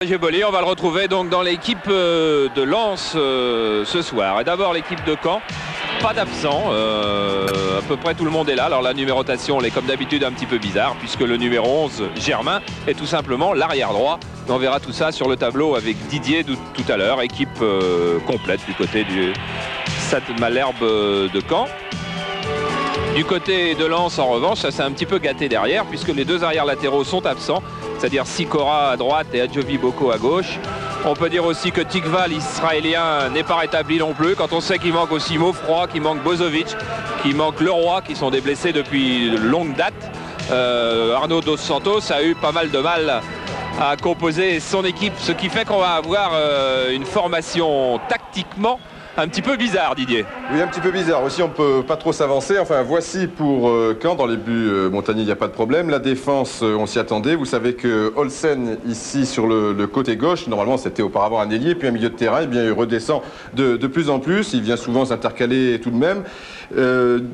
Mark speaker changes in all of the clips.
Speaker 1: Géboli, on va le retrouver donc dans l'équipe de Lens ce soir. Et d'abord l'équipe de Caen, pas d'absent, à peu près tout le monde est là. Alors la numérotation elle est comme d'habitude un petit peu bizarre puisque le numéro 11, Germain, est tout simplement l'arrière droit. On verra tout ça sur le tableau avec Didier tout à l'heure. Équipe complète du côté du Stade Malherbe de Caen. Du côté de Lens, en revanche, ça s'est un petit peu gâté derrière puisque les deux arrières latéraux sont absents, c'est-à-dire Sikora à droite et Adjovi Boko à gauche. On peut dire aussi que Tikva, l'Israélien, n'est pas rétabli non plus quand on sait qu'il manque aussi Maufroy, qu'il manque Bozovic, qu'il manque Leroy, qui sont des blessés depuis longue date. Arnaud Dos Santos a eu pas mal de mal à composer son équipe, ce qui fait qu'on va avoir une formation tactiquement un petit peu bizarre, Didier.
Speaker 2: Oui, un petit peu bizarre. Aussi, on ne peut pas trop s'avancer. Enfin, voici pour Caen. Dans les buts, Montagnier, il n'y a pas de problème. La défense, on s'y attendait. Vous savez que Olsen, ici, sur le côté gauche, normalement, c'était auparavant un ailier, puis un milieu de terrain. Eh bien, il redescend de plus en plus. Il vient souvent s'intercaler tout de même.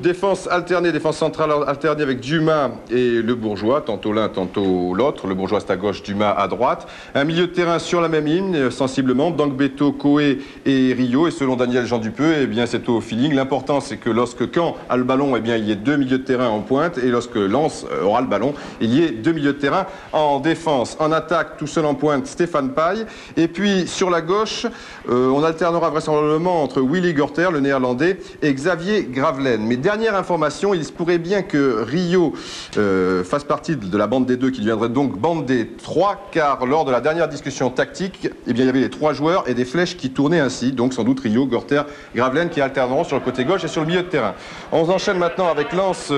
Speaker 2: Défense alternée, défense centrale alternée avec Dumas et le Bourgeois. Tantôt l'un, tantôt l'autre. Le Bourgeois, c'est à gauche, Dumas à droite. Un milieu de terrain sur la même ligne, sensiblement. Dangbeto, Koé et Rio. Et selon Daniel Jean Dupeux, eh bien c'est au feeling. L'important c'est que lorsque Caen a le ballon, eh bien il y ait deux milieux de terrain en pointe, et lorsque Lens aura le ballon, il y ait deux milieux de terrain en défense. En attaque, tout seul en pointe, Stéphane Paille. Et puis sur la gauche, on alternera vraisemblablement entre Willy Gorter, le néerlandais, et Xavier Gravelaine. Mais dernière information, il se pourrait bien que Rio fasse partie de la bande des deux, qui deviendrait donc bande des trois, car lors de la dernière discussion tactique, eh bien il y avait les trois joueurs et des flèches qui tournaient ainsi, donc sans doute Rio, Gorter, Gravelaine qui alterneront sur le côté gauche et sur le milieu de terrain. On enchaîne maintenant avec Lens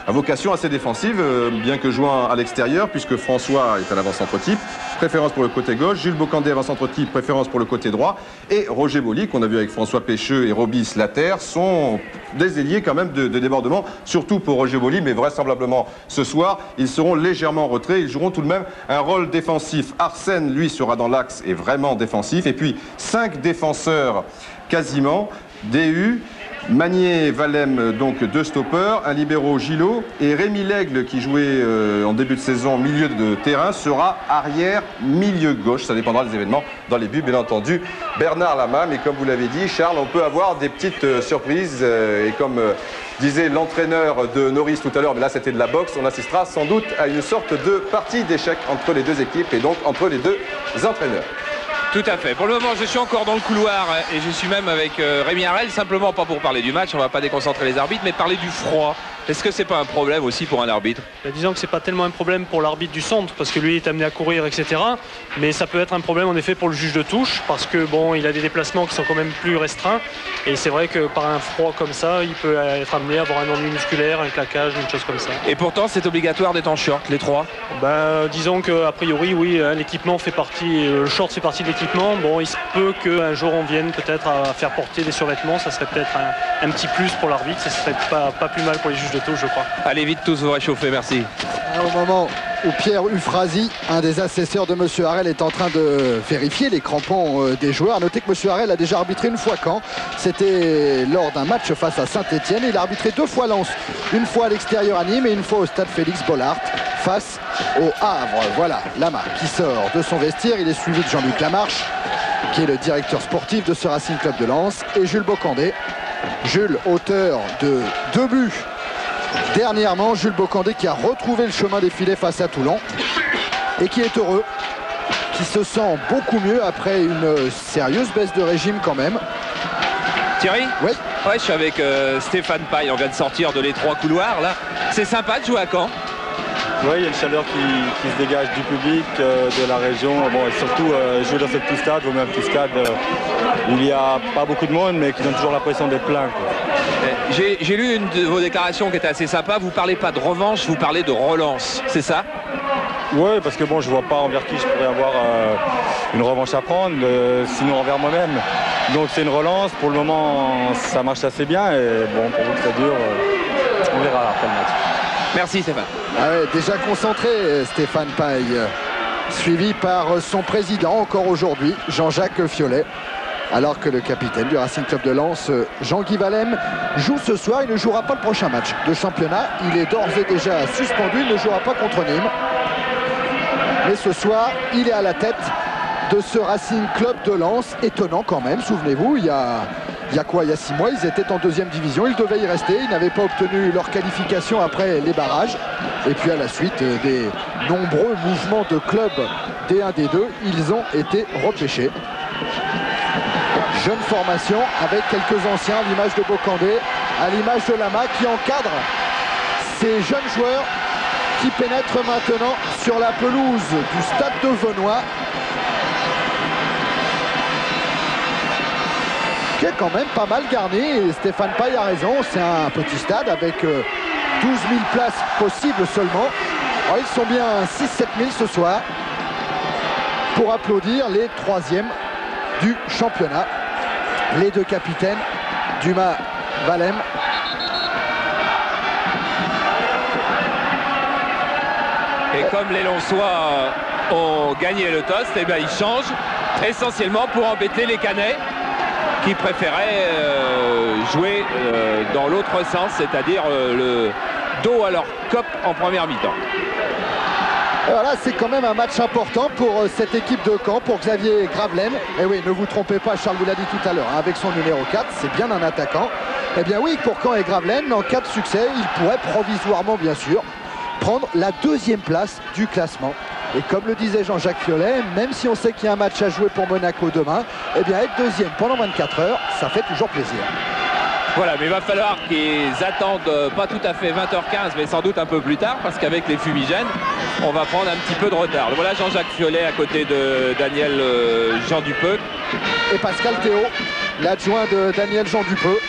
Speaker 2: à vocation assez défensive, bien que jouant à l'extérieur, puisque François est un avant-centre type, préférence pour le côté gauche, Jules Bocandé avant-centre type, préférence pour le côté droit, et Roger Boli, qu'on a vu avec François Pécheux et Robis Later, sont des ailiers quand même de débordement, surtout pour Roger Boli, mais vraisemblablement ce soir, ils seront légèrement en retrait, ils joueront tout de même un rôle défensif. Arsène, lui, sera dans l'axe et vraiment défensif, et puis 5 défenseurs quasiment, DU, Magnier, Valem, donc deux stoppers, un libéro Gillot, et Rémi Lègle qui jouait en début de saison milieu de terrain sera arrière milieu gauche. Ça dépendra des événements dans les buts, bien entendu. Bernard Lama, mais comme vous l'avez dit, Charles, on peut avoir des petites surprises et comme disait l'entraîneur de Norris tout à l'heure, mais là c'était de la boxe, on assistera sans doute à une sorte de partie d'échecs entre les deux équipes et donc entre les deux entraîneurs.
Speaker 1: Tout à fait. Pour le moment, je suis encore dans le couloir et je suis même avec Rémi Harel, simplement pas pour parler du match, on va pas déconcentrer les arbitres, mais parler du froid. Est-ce que c'est pas un problème aussi pour un arbitre?
Speaker 3: Disons que c'est pas tellement un problème pour l'arbitre du centre parce que lui est amené à courir, etc. Mais ça peut être un problème en effet pour le juge de touche parce que bon, il a des déplacements qui sont quand même plus restreints et c'est vrai que par un froid comme ça, il peut être amené à avoir un ennui musculaire, un claquage, une chose comme ça.
Speaker 1: Et pourtant, c'est obligatoire d'être en short, les trois?
Speaker 3: Disons qu'a priori, oui, l'équipement fait partie, le short fait partie de l'équipement. Bon, il se peut qu'un jour on vienne peut-être à faire porter des survêtements, ça serait peut-être un petit plus pour l'arbitre, ça serait pas plus mal pour les juges de touche, je crois.
Speaker 1: Allez vite tous vous réchauffer, merci.
Speaker 4: Au moment où Pierre Ufrasi, un des assesseurs de M. Harel, est en train de vérifier les crampons des joueurs. Notez que M. Harel a déjà arbitré une fois Caen. C'était lors d'un match face à Saint-Etienne. Il a arbitré 2 fois Lens. Une fois à l'extérieur à Nîmes et une fois au stade Félix Bollaert face au Havre. Voilà, Lama qui sort de son vestiaire. Il est suivi de Jean-Luc Lamarche, qui est le directeur sportif de ce Racing Club de Lens, et Jules Bocandé. Jules, auteur de 2 buts dernièrement, Jules Bocandé qui a retrouvé le chemin des filets face à Toulon et qui est heureux, qui se sent beaucoup mieux après une sérieuse baisse de régime quand même.
Speaker 1: Thierry?
Speaker 4: Oui.
Speaker 1: Ouais, je suis avec Stéphane Paille, on vient de sortir de l'étroit couloir là. C'est sympa de jouer à Caen?
Speaker 5: Oui, il y a une chaleur qui se dégage du public, de la région. Bon, et surtout, jouer dans ce petit stade, vaut mieux un petit stade où il n'y a pas beaucoup de monde, mais qui donne toujours l'impression d'être plein.
Speaker 1: J'ai lu une de vos déclarations qui était assez sympa. Vous parlez pas de revanche, vous parlez de relance, c'est ça?
Speaker 5: Oui, parce que bon, je vois pas envers qui je pourrais avoir une revanche à prendre, sinon envers moi-même. Donc c'est une relance. Pour le moment, ça marche assez bien. Et bon, pour vous que ça dure, on verra après le match.
Speaker 1: Merci Stéphane.
Speaker 4: Ah ouais, déjà concentré, Stéphane Paille, suivi par son président encore aujourd'hui, Jean-Jacques Fiolet. Alors que le capitaine du Racing Club de Lens, Jean-Guy Valem, joue ce soir. Il ne jouera pas le prochain match de championnat. Il est d'ores et déjà suspendu. Il ne jouera pas contre Nîmes. Mais ce soir, il est à la tête de ce Racing Club de Lens. Étonnant quand même, souvenez-vous, il y a 6 mois, ils étaient en 2e division, ils devaient y rester, ils n'avaient pas obtenu leur qualification après les barrages. Et puis à la suite des nombreux mouvements de clubs D1, D2, ils ont été repêchés. Jeune formation avec quelques anciens, à l'image de Bocandé, à l'image de Lama qui encadre ces jeunes joueurs qui pénètrent maintenant sur la pelouse du stade de Venoy, qui est quand même pas mal garni. Et Stéphane Paille a raison, c'est un petit stade avec 12 000 places possibles seulement. Alors, ils sont bien 6-7 000 ce soir pour applaudir les 3e du championnat. Les 2 capitaines, Dumas, Valem.
Speaker 1: Et comme les Lensois ont gagné le toast, eh bien ils changent essentiellement pour embêter les Canets qui préféraient jouer dans l'autre sens, c'est-à-dire le dos à leur cop en première mi-temps.
Speaker 4: Et voilà, c'est quand même un match important pour cette équipe de Caen, pour Xavier Gravelaine. Et oui, ne vous trompez pas, Charles vous l'a dit tout à l'heure, hein, avec son numéro 4, c'est bien un attaquant. Eh bien oui, pour Caen et Gravelaine, en cas de succès, il pourrait provisoirement, bien sûr, prendre la 2e place du classement. Et comme le disait Jean-Jacques Fiolet, même si on sait qu'il y a un match à jouer pour Monaco demain, eh bien être 2e pendant 24 heures, ça fait toujours plaisir.
Speaker 1: Voilà, mais il va falloir qu'ils attendent pas tout à fait 20h15, mais sans doute un peu plus tard, parce qu'avec les fumigènes, on va prendre un petit peu de retard. Voilà Jean-Jacques Fiolet à côté de Daniel Jean Dupeux.
Speaker 4: Et Pascal Théo, l'adjoint de Daniel Jean Dupeux,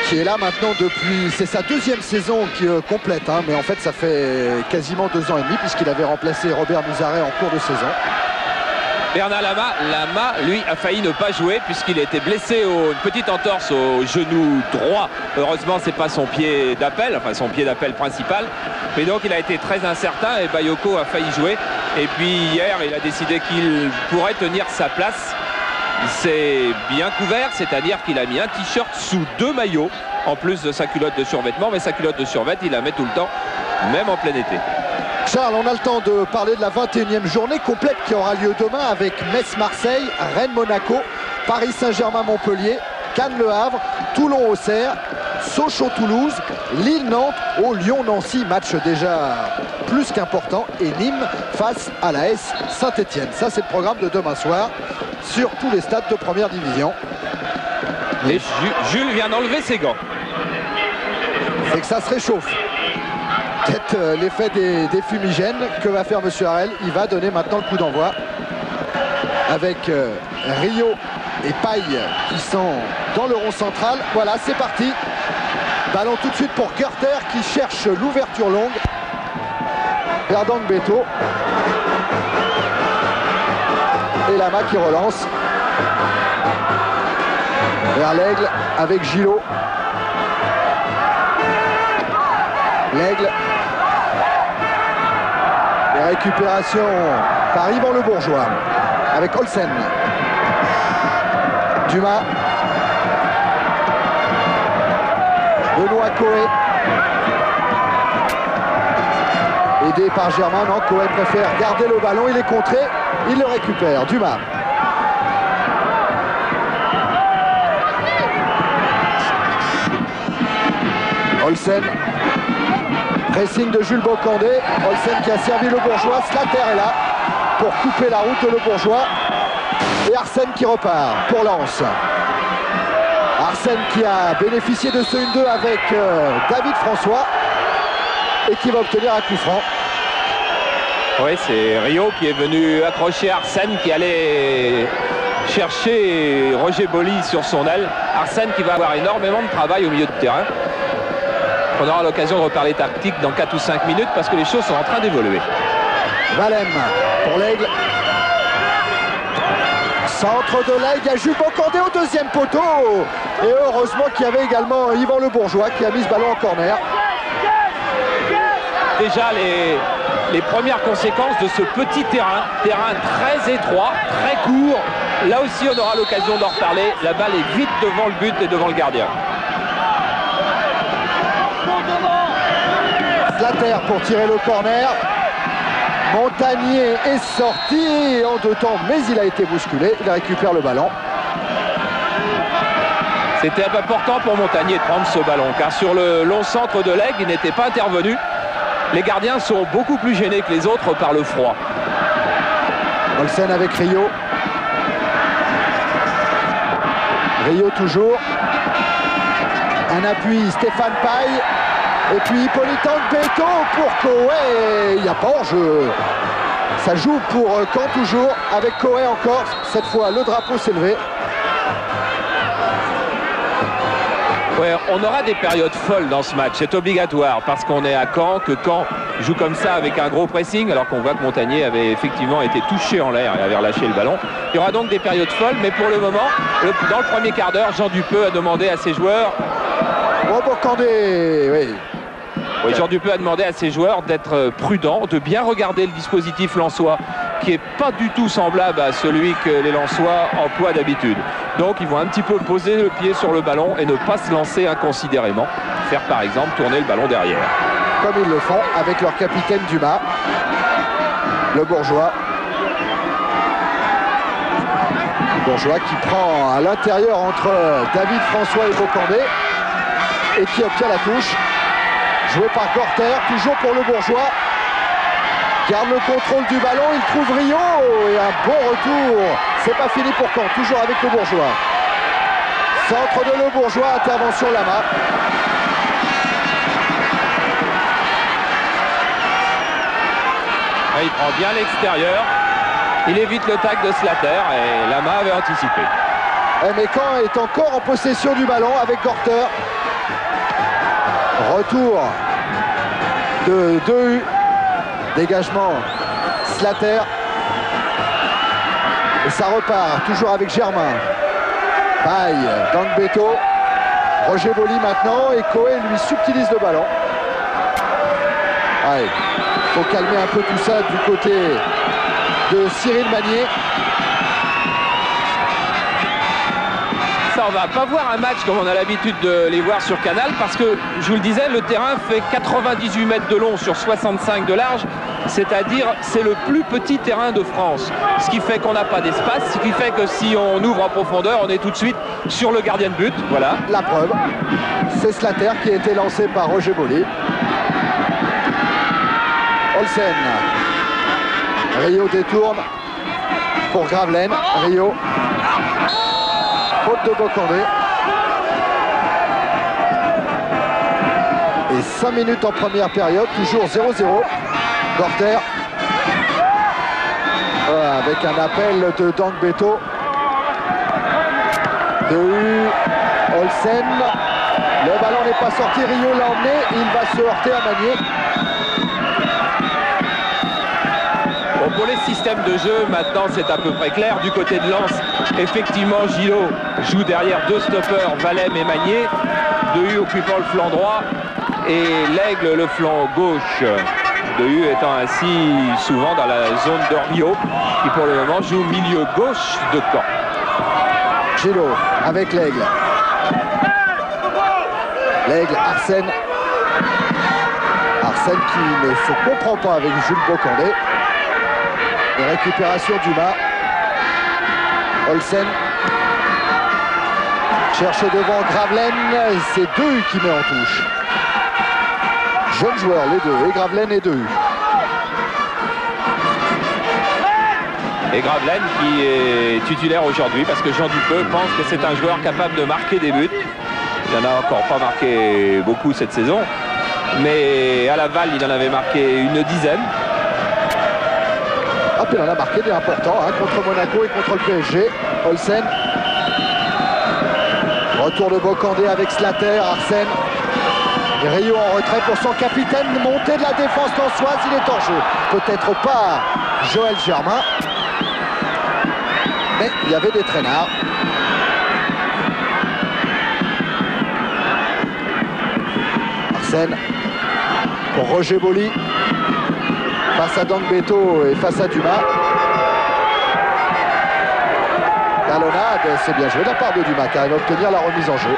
Speaker 4: qui est là maintenant depuis, c'est sa 2e saison qui complète, hein, mais en fait ça fait quasiment 2 ans et demi puisqu'il avait remplacé Robert Nouzaret en cours de saison.
Speaker 1: Bernard Lama, lui, a failli ne pas jouer puisqu'il était blessé, une petite entorse au genou droit. Heureusement, c'est pas son pied d'appel, enfin son pied d'appel principal. Mais donc, il a été très incertain et Bayoko a failli jouer. Et puis hier, il a décidé qu'il pourrait tenir sa place. Il s'est bien couvert, c'est-à-dire qu'il a mis un t-shirt sous 2 maillots, en plus de sa culotte de survêtement. Mais sa culotte de survêt, il la met tout le temps, même en plein été.
Speaker 4: Charles, on a le temps de parler de la 21e journée complète qui aura lieu demain avec Metz-Marseille, Rennes-Monaco, Paris Saint-Germain-Montpellier, Cannes-Le Havre, Toulon-Auxerre, Sochaux-Toulouse, Lille-Nantes, au Lyon-Nancy, match déjà plus qu'important, et Nîmes face à l'AS Saint-Etienne. Ça, c'est le programme de demain soir sur tous les stades de première division.
Speaker 1: Et Jules vient d'enlever ses gants.
Speaker 4: C'est que ça se réchauffe. Peut-être l'effet des fumigènes. Que va faire Monsieur Harel? Il va donner maintenant le coup d'envoi avec Rio et Paille qui sont dans le rond central. Voilà, c'est parti. Ballon tout de suite pour Gerter qui cherche l'ouverture longue. Verdang Beto. Et Lama qui relance. Vers l'Aigle avec Gillot. L'Aigle. Et récupération par Yvan Le Bourgeois avec Olsen. Dumas. Benoît Coé. Aidé par Germain. Non, Coé préfère garder le ballon. Il est contré. Il le récupère. Dumas. Olsen. Pressing de Jules Bocandé. Olsen qui a servi Le Bourgeois. Slater est là pour couper la route de Le Bourgeois. Et Arsène qui repart pour Lens. Arsène qui a bénéficié de ce 1-2 avec David François et qui va obtenir un coup franc.
Speaker 1: Oui, c'est Rio qui est venu accrocher Arsène qui allait chercher Roger Boli sur son aile. Arsène qui va avoir énormément de travail au milieu de terrain. On aura l'occasion de reparler tactique dans 4 ou 5 minutes parce que les choses sont en train d'évoluer.
Speaker 4: Valem pour l'Aigle. Centre de l'Aigle à Jules Bocandé au deuxième poteau. Et heureusement qu'il y avait également Yvan Le Bourgeois qui a mis ce ballon en corner.
Speaker 1: Déjà les premières conséquences de ce petit terrain très étroit, très court. Là aussi on aura l'occasion d'en reparler. La balle est vite devant le but et devant le gardien.
Speaker 4: Slater pour tirer le corner. Montagnier est sorti en 2 temps, mais il a été bousculé. Il récupère le ballon.
Speaker 1: C'était important pour Montagnier de prendre ce ballon, car sur le long centre de l'Aigle, il n'était pas intervenu. Les gardiens sont beaucoup plus gênés que les autres par le froid.
Speaker 4: Olsen avec Rio. Rio toujours. Un appui, Stéphane Paille. Et puis Hippolyte Beto pour Coé. Il n'y a pas hors-jeu. Ça joue pour Caen toujours, avec Coé encore. Cette fois, le drapeau s'est levé.
Speaker 1: Ouais, on aura des périodes folles dans ce match, c'est obligatoire, parce qu'on est à Caen, que Caen joue comme ça avec un gros pressing, alors qu'on voit que Montagnier avait effectivement été touché en l'air et avait relâché le ballon. Il y aura donc des périodes folles, mais pour le moment, dans le premier quart d'heure, Jean Dupeux a demandé à ses joueurs...
Speaker 4: Oh, Bocandé, oui.
Speaker 1: Oui, Jean Dupeux a demandé à ses joueurs d'être prudents, de bien regarder le dispositif lensois, qui n'est pas du tout semblable à celui que les Lensois emploient d'habitude. Donc ils vont un petit peu poser le pied sur le ballon et ne pas se lancer inconsidérément. Faire par exemple tourner le ballon derrière.
Speaker 4: Comme ils le font avec leur capitaine Dumas, le Bourgeois. Bourgeois qui prend à l'intérieur entre David François et Bocandé et qui obtient la touche. Joué par Gorter, toujours pour le Bourgeois. Garde le contrôle du ballon, il trouve Rio et un bon retour. C'est pas fini pour Caen, toujours avec le Bourgeois. Centre de le Bourgeois, intervention Lama.
Speaker 1: Il prend bien l'extérieur. Il évite le tac de Slater et Lama avait anticipé.
Speaker 4: Mais Caen est encore en possession du ballon avec Gorter. Retour de 2U. Dégagement Slater. Et ça repart toujours avec Germain. Paille, Dangbeto. Roger Boli maintenant et Coé lui subtilise le ballon. Il faut calmer un peu tout ça du côté de Cyril Magnier.
Speaker 1: Ça, on va pas voir un match comme on a l'habitude de les voir sur Canal parce que, je vous le disais, le terrain fait 98 mètres de long sur 65 de large, c'est-à-dire c'est le plus petit terrain de France. Ce qui fait qu'on n'a pas d'espace, ce qui fait que si on ouvre en profondeur, on est tout de suite sur le gardien de but. Voilà.
Speaker 4: La preuve, c'est Slater qui a été lancé par Roger Boli. Olsen. Rio détourne pour Gravelaine. Rio. Faute de Bocandé. Et 5 minutes en première période, toujours 0-0. Gorter. Avec un appel de Dangbeto. De Olsen. Le ballon n'est pas sorti, Rio l'a emmené. Il va se heurter à Magnier.
Speaker 1: Bon, pour les systèmes de jeu, maintenant c'est à peu près clair. Du côté de Lens, effectivement, Gillot joue derrière 2 stoppeurs, Valem et Magnier. Dehu occupant le flanc droit et l'Aigle le flanc gauche. Dehu étant ainsi souvent dans la zone de Rio, qui pour le moment joue milieu gauche de Caen.
Speaker 4: Gillot avec l'Aigle. L'Aigle, Arsène. Arsène qui ne se comprend pas avec Jules Bocandé. Et récupération Dumas. Olsen cherche devant Gravelaine. C'est Dehu qui met en touche. Jeunes joueurs les deux, et Gravelaine et Dehu.
Speaker 1: Et Gravelaine qui est titulaire aujourd'hui parce que Jean Dupeux pense que c'est un joueur capable de marquer des buts. Il n'en a encore pas marqué beaucoup cette saison, mais à Laval il en avait marqué une dizaine.
Speaker 4: Ah, puis il en a marqué des importants contre Monaco et contre le PSG. Olsen. Retour de Bocandé avec Slater, Arsène. Et Rio en retrait pour son capitaine. Montée de la défense lensoise, il est en jeu. Peut-être pas Joël Germain. Mais il y avait des traînards. Arsène pour Roger Boli. Face à Dangbeto et face à Dumas. Talonnade, c'est bien joué de la part de Dumas qui arrive à obtenir la remise en jeu.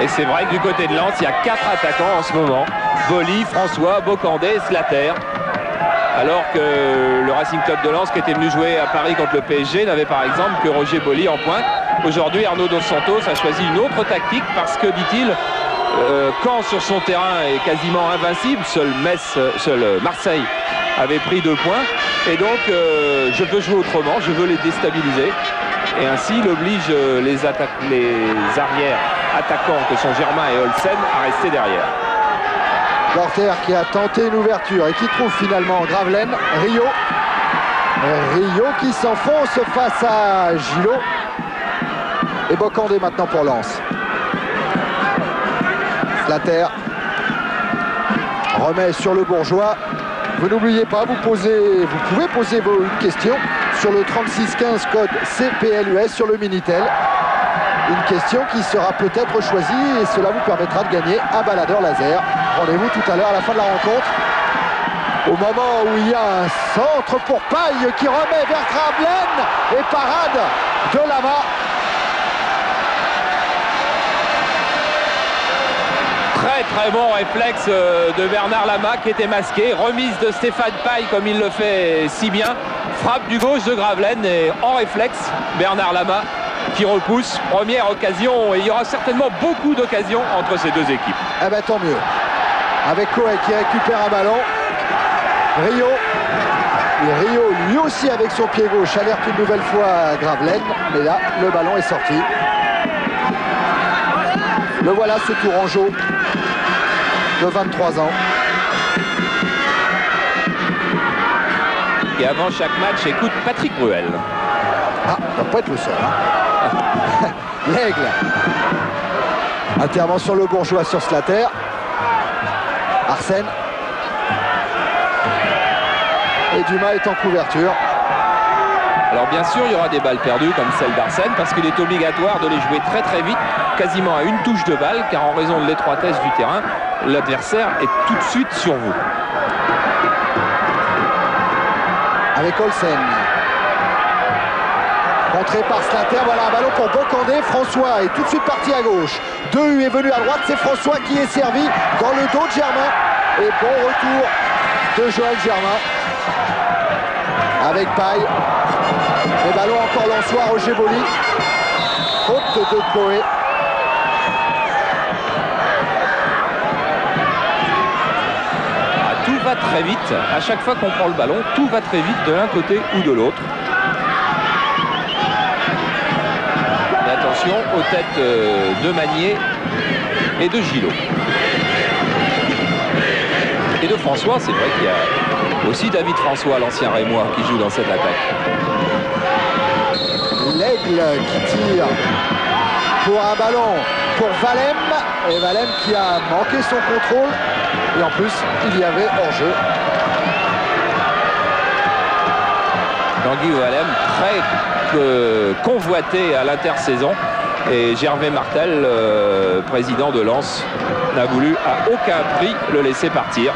Speaker 1: Et c'est vrai que du côté de Lens, il y a 4 attaquants en ce moment. Boli, François, Bocandé et Slater. alors que le Racing Club de Lens, qui était venu jouer à Paris contre le PSG, n'avait par exemple que Roger Boli en pointe. Aujourd'hui, Arnaud Dos Santos a choisi une autre tactique parce que, dit-il, Caen sur son terrain est quasiment invincible. Seul Marseille avait pris 2 points. Et donc, je veux jouer autrement, je veux les déstabiliser. Et ainsi, il oblige les arrières attaquants que sont Germain et Olsen à rester derrière.
Speaker 4: Gorter qui a tenté une ouverture et qui trouve finalement Gravelaine. Rio qui s'enfonce face à Gillot. Et Bocandé maintenant pour Lens. Slater remet sur le Bourgeois. Vous n'oubliez pas, vous pouvez poser vos questions sur le 3615 code CPLUS sur le Minitel. Une question qui sera peut-être choisie et cela vous permettra de gagner un baladeur laser. Rendez-vous tout à l'heure à la fin de la rencontre. Au moment où il y a un centre pour Paille qui remet vers Gravelaine et parade de Lama.
Speaker 1: Très bon réflexe de Bernard Lama qui était masqué. Remise de Stéphane Paille comme il le fait si bien. Frappe du gauche de Gravelaine et en réflexe, Bernard Lama qui repousse. Première occasion et il y aura certainement beaucoup d'occasions entre ces deux équipes.
Speaker 4: Eh ben tant mieux. Avec Coé qui récupère un ballon. Rio. Et Rio lui aussi avec son pied gauche alerte une nouvelle fois Gravelaine. Mais là, le ballon est sorti. Le voilà ce Tourangeau de 23 ans.
Speaker 1: Et avant chaque match, écoute Patrick Bruel.
Speaker 4: Ah, ça peut être le seul. Hein. L'Aigle. Intervention le Bourgeois sur Slater. Arsène. Et Dumas est en couverture.
Speaker 1: Alors bien sûr, il y aura des balles perdues comme celle d'Arsène parce qu'il est obligatoire de les jouer très vite, quasiment à une touche de balle, car en raison de l'étroitesse du terrain, l'adversaire est tout de suite sur vous.
Speaker 4: Avec Olsen. Contré par Slater, voilà un ballon pour Bocandé. François est tout de suite parti à gauche. Dehu est venu à droite, c'est François qui est servi dans le dos de Germain. Et bon retour de Joël Germain. Avec Paille. Les ballons encore Lensois, Roger Boli. Faute de Coé.
Speaker 1: Tout va très vite. À chaque fois qu'on prend le ballon, tout va très vite de l'un côté ou de l'autre. Et attention aux têtes de Magnier et de Gillot. Et de François, c'est vrai qu'il y a aussi David François, l'ancien Rémois, qui joue dans cette attaque.
Speaker 4: L'Aigle qui tire pour un ballon pour Valem. Et Valem qui a manqué son contrôle. Et en plus, il y avait hors-jeu.
Speaker 1: Tanguy Valem, très convoité à l'intersaison. Et Gervais Martel, président de Lens, n'a voulu à aucun prix le laisser partir.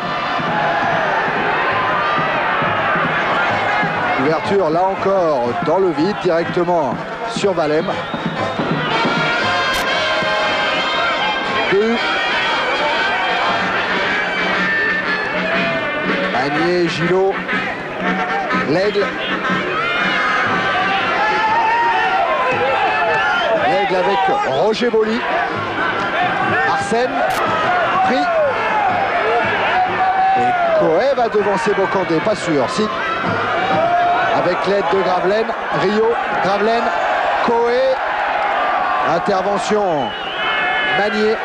Speaker 4: Ouverture là encore dans le vide directement sur Valem. Magnier, Gillot, l'Aigle. L'Aigle avec Roger Boli. Arsène, pris. Et Coé va devancer Bocandé, pas sûr. Si. Avec l'aide de Gravelaine, Rio, Gravelaine, Coé. Intervention Magnier.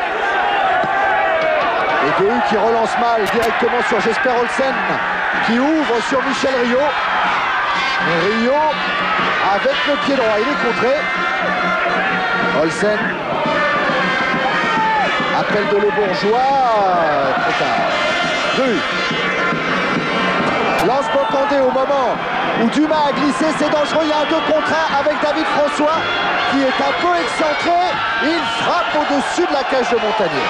Speaker 4: Et Dehu qui relance mal directement sur Jesper Olsen qui ouvre sur Michel Rio. Rio avec le pied droit, il est contré. Olsen. Appel de Le Bourgeois. Trop tard. Dehu. Lance Bocandé au moment où Dumas a glissé, c'est dangereux, il y a un 2 contre 1 avec David François qui est un peu excentré. Il frappe au-dessus de la cage de Montagnier.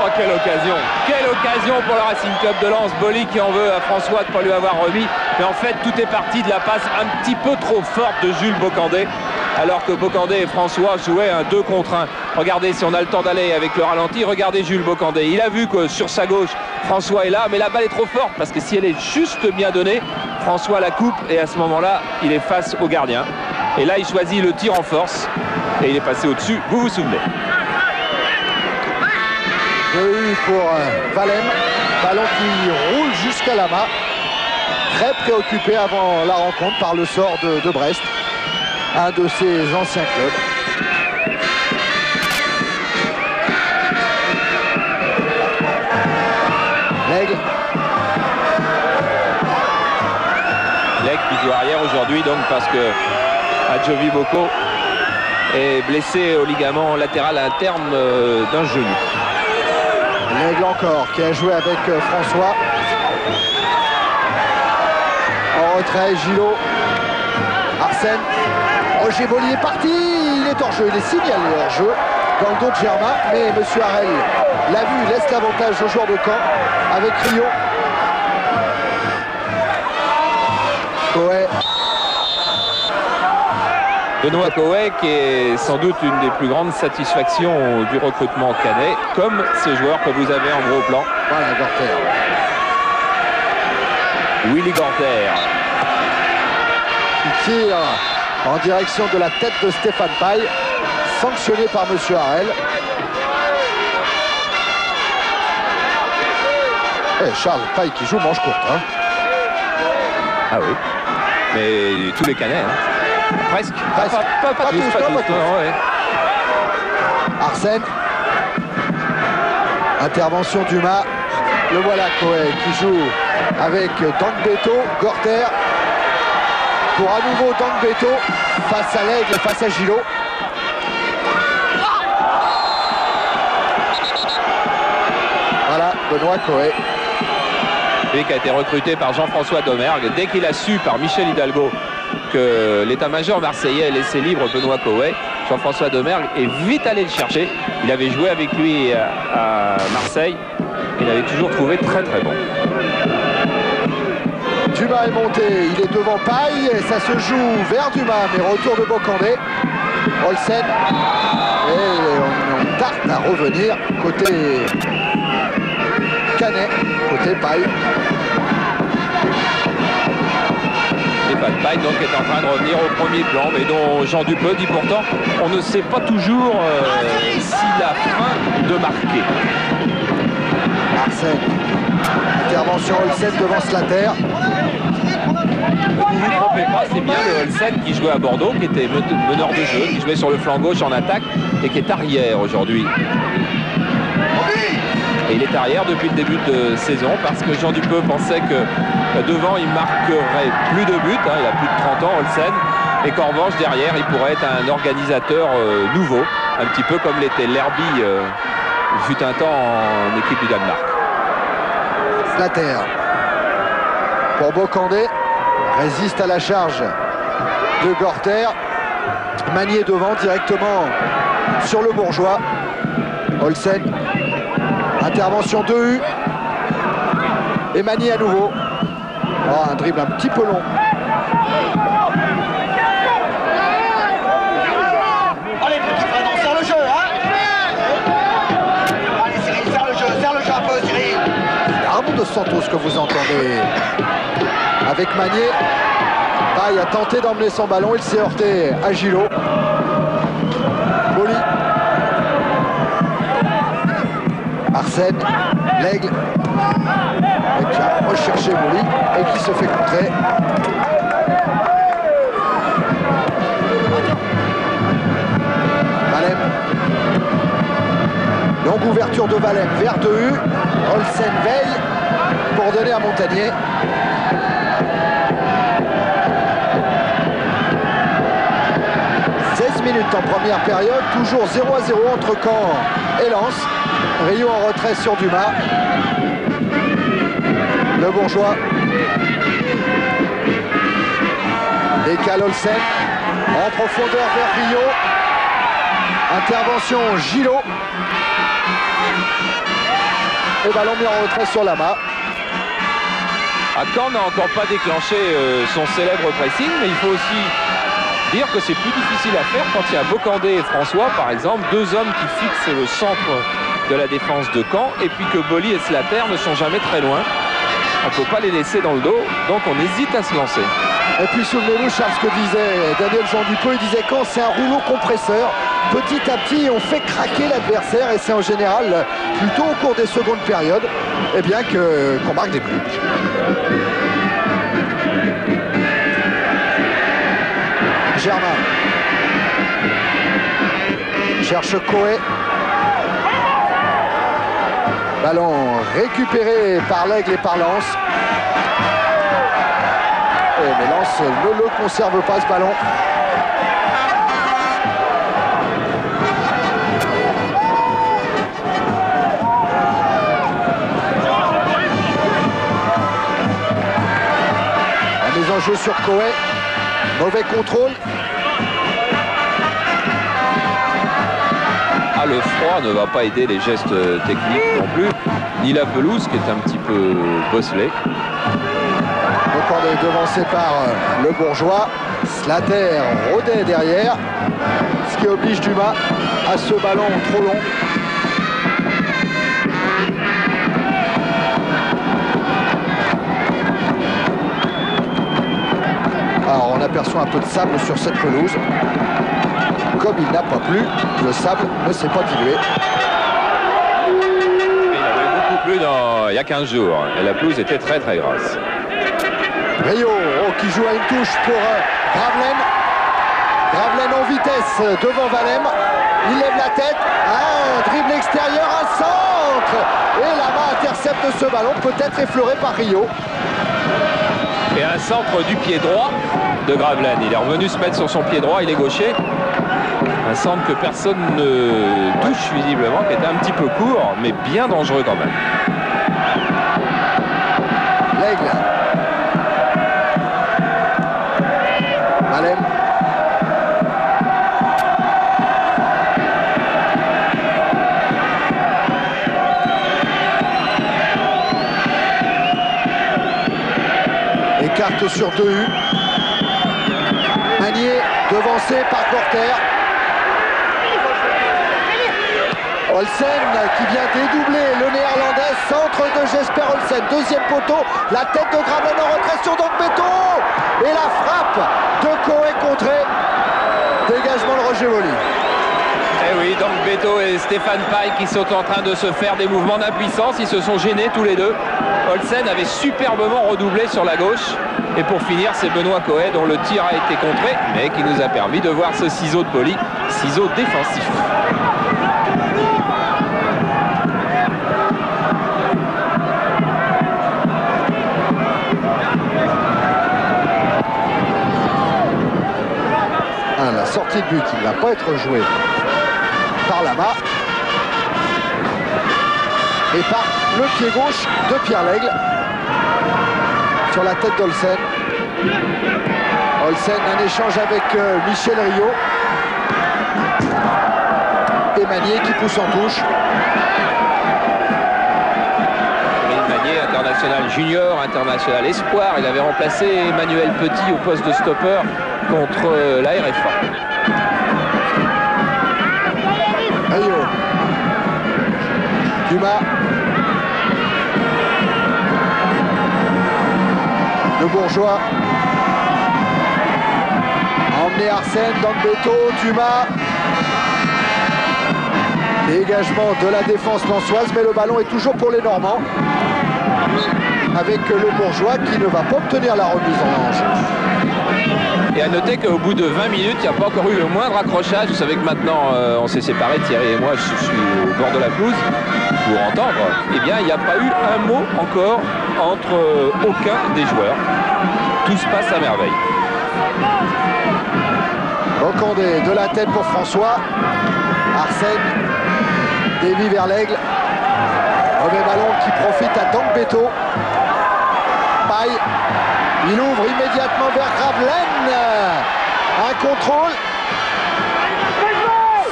Speaker 1: Oh, quelle occasion pour le Racing Club de Lens. Boli qui en veut à François de ne pas lui avoir remis. Mais en fait, tout est parti de la passe un petit peu trop forte de Jules Bocandé. alors que Bocandé et François jouaient un 2 contre 1. Regardez si on a le temps d'aller avec le ralenti. Regardez Jules Bocandé. Il a vu que sur sa gauche, François est là, mais la balle est trop forte parce que si elle est juste bien donnée, François la coupe et à ce moment-là, il est face au gardien. Et là, il choisit le tir en force et il est passé au-dessus. Vous vous souvenez?
Speaker 4: Oui, pour Valem. Ballon qui roule jusqu'à Lama. Très préoccupé avant la rencontre par le sort de Brest, un de ses anciens clubs. L'Aigle.
Speaker 1: L'Aigle qui joue arrière aujourd'hui donc parce que Adjovi Boko est blessé au ligament latéral interne d'un genou.
Speaker 4: L'Aigle encore qui a joué avec François. En retrait, Gillot. Arsène. Roger Bollier est parti. Il est hors jeu. Il est signalé hors jeu dans le dos de Germain. Mais M. Harel l'a vu. Laisse l'avantage aux joueurs de Caen avec Rio. Coé.
Speaker 1: Benoît Coé qui est sans doute une des plus grandes satisfactions du recrutement canet, comme ce joueur que vous avez en gros plan.
Speaker 4: Voilà, Gorter.
Speaker 1: Willy Gorter.
Speaker 4: Il tire en direction de la tête de Stéphane Paille, sanctionné par M. Harel. Et Charles Paille qui joue manche courte. Hein.
Speaker 1: Ah oui. Mais tous les canets. Hein. Presque. Pas tous. Ouais.
Speaker 4: Arsène. Intervention d'Uma. Le voilà Coé qui joue avec Dangbeto, Gorter. Pour à nouveau Dangbeto face à l'Aigle, face à Gillot. Voilà, Benoît Coé.
Speaker 1: Lui qui a été recruté par Jean-François Domergue. Dès qu'il a su par Michel Hidalgo que l'état-major marseillais laissait libre Benoît Coé, Jean-François Domergue est vite allé le chercher. Il avait joué avec lui à Marseille. Il avait toujours trouvé très très bon.
Speaker 4: Dumas est monté, il est devant Paille, et ça se joue vers Dumas, mais retour de Bocandé. Olsen, et on tarte à revenir côté Canet, côté Paille.
Speaker 1: Stéphane Paille donc est en train de revenir au premier plan, mais dont Jean Dupeux dit pourtant on ne sait pas toujours s'il a faim de marquer.
Speaker 4: Arsène. Intervention Olsen devant Slater.
Speaker 1: Ne vous trompez pas, c'est bien le Olsen qui jouait à Bordeaux, qui était meneur de jeu, qui jouait sur le flanc gauche en attaque et qui est arrière aujourd'hui. Et il est arrière depuis le début de saison parce que Jean Dupeux pensait que devant il marquerait plus de buts, hein, il a plus de 30 ans Olsen, et qu'en revanche derrière il pourrait être un organisateur nouveau, un petit peu comme l'était Lerby fut un temps en équipe du Danemark.
Speaker 4: Slater pour Bocandé, résiste à la charge de Gorter. Magnier devant directement sur le Bourgeois. Olsen, intervention de U. Et Magnier à nouveau. Oh, un dribble un petit peu long.
Speaker 6: Allez, petit frère, on sert le jeu, hein. Allez, Cyril, serre le jeu un peu, Cyril.
Speaker 4: Arnaud de Santos que vous entendez avec Magnier. Paille a tenté d'emmener son ballon, il s'est heurté à Gillot. Bolli. Arsène, l'Aigle. Et qui a recherché Bolli et qui se fait contrer. Valem. Longue ouverture de Valem vers 2U. Olsen veille pour donner à Montagnier. Minutes en première période, toujours 0-0 entre Caen et Lens. Rio en retrait sur Dumas. Le Bourgeois décale Olsen en profondeur vers Rio. Intervention Gillot. Et ballon mis en retrait sur Lama.
Speaker 1: Caen n'a encore pas déclenché son célèbre pressing, mais il faut aussi dire que c'est plus difficile à faire quand il y a Bocandé et François, par exemple, deux hommes qui fixent le centre de la défense de Caen, et puis que Boly et Slater ne sont jamais très loin. On ne peut pas les laisser dans le dos, donc on hésite à se lancer.
Speaker 4: Et puis souvenez-vous, Charles, ce que disait Daniel Jean Dupeux, il disait quand c'est un rouleau compresseur, petit à petit on fait craquer l'adversaire, et c'est en général plutôt au cours des secondes périodes qu'on marque des buts. Germain cherche Coé. Ballon récupéré par l'Aigle et par Lens. Mais Lens ne le conserve pas, ce ballon. La mise en jeu sur Coé. Mauvais contrôle.
Speaker 1: Ah, le froid ne va pas aider les gestes techniques non plus, ni la pelouse qui est un petit peu bosselée.
Speaker 4: Bocandé devancé par le Bourgeois. Slater rôdait derrière, ce qui oblige Dumas à ce ballon trop long. Alors on aperçoit un peu de sable sur cette pelouse. Comme il n'a pas plu, le sable ne s'est pas dilué.
Speaker 1: Il avait beaucoup plu il y a 15 jours et la pelouse était très très grasse.
Speaker 4: Rio qui joue à une touche pour Gravelaine. Gravelaine en vitesse devant Valem. Il lève la tête. Un dribble extérieur, un centre. Et la main intercepte ce ballon, peut-être effleuré par Rio.
Speaker 1: Et un centre du pied droit de Gravelaine. Il est revenu se mettre sur son pied droit, il est gaucher. Un centre que personne ne touche visiblement, qui était un petit peu court, mais bien dangereux quand même.
Speaker 4: L'Aigle. Valem. Écarte sur 2U. Magnier devancé par Corter. Olsen qui vient dédoubler le néerlandais, centre de Jesper Olsen, deuxième poteau, la tête de Gravelaine en retrait sur Beto et la frappe de Coé contrée, dégagement de Roger Boly.
Speaker 1: Eh oui, donc Beto et Stéphane Paille qui sont en train de se faire des mouvements d'impuissance, ils se sont gênés tous les deux. Olsen avait superbement redoublé sur la gauche. Et pour finir, c'est Benoît Coé dont le tir a été contré, mais qui nous a permis de voir ce ciseau de Boly, ciseau défensif.
Speaker 4: La sortie de but, il ne va pas être joué par Lama et par le pied gauche de Pierre Lègle sur la tête d'Olsen. Olsen, un échange avec Michel Rio et Magnier qui pousse en touche.
Speaker 1: Magnier, international junior, international espoir, il avait remplacé Emmanuel Petit au poste de stopper contre la RFA.
Speaker 4: Rio. Dumas. Le Bourgeois. A emmené Arsène dans le Beto. Dumas. Dégagement de la défense lensoise, mais le ballon est toujours pour les Normands. Avec le Bourgeois qui ne va pas obtenir la remise en manche.
Speaker 1: Et à noter qu'au bout de 20 minutes, il n'y a pas encore eu le moindre accrochage. Vous savez que maintenant, on s'est séparés, Thierry et moi, je suis au bord de la pelouse pour entendre. Eh bien, il n'y a pas eu un mot encore entre aucun des joueurs. Tout se passe à merveille.
Speaker 4: Bocandé de la tête pour François. Arsène dévie vers l'Aigle. Mauvais ballon qui profite à Beto. Paille. Il ouvre immédiatement vers Gravelaine. Un contrôle.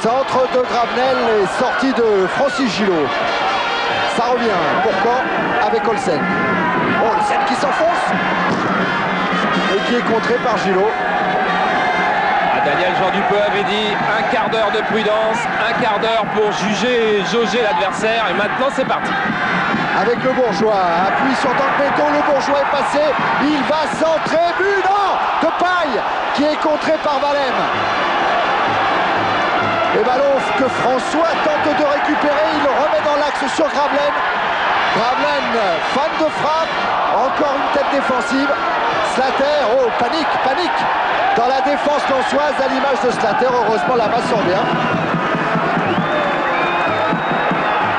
Speaker 4: Centre de Gravelaine et sortie de Francis Gillot. Ça revient pour Caen avec Olsen. Olsen qui s'enfonce et qui est contré par Gillot.
Speaker 1: Daniel Jean Dupeux avait dit un quart d'heure de prudence, un quart d'heure pour juger et jauger l'adversaire. Et maintenant, c'est parti.
Speaker 4: Avec le Bourgeois, appui sur dans le béton, le Bourgeois est passé, il va centrer, but non de Paille qui est contré par Valem. Et ballon que François tente de récupérer, il le remet dans l'axe sur Gravelaine. Gravelaine, fan de frappe, encore une tête défensive. Slater, oh panique dans la défense lançoise à l'image de Slater, heureusement la main sort bien.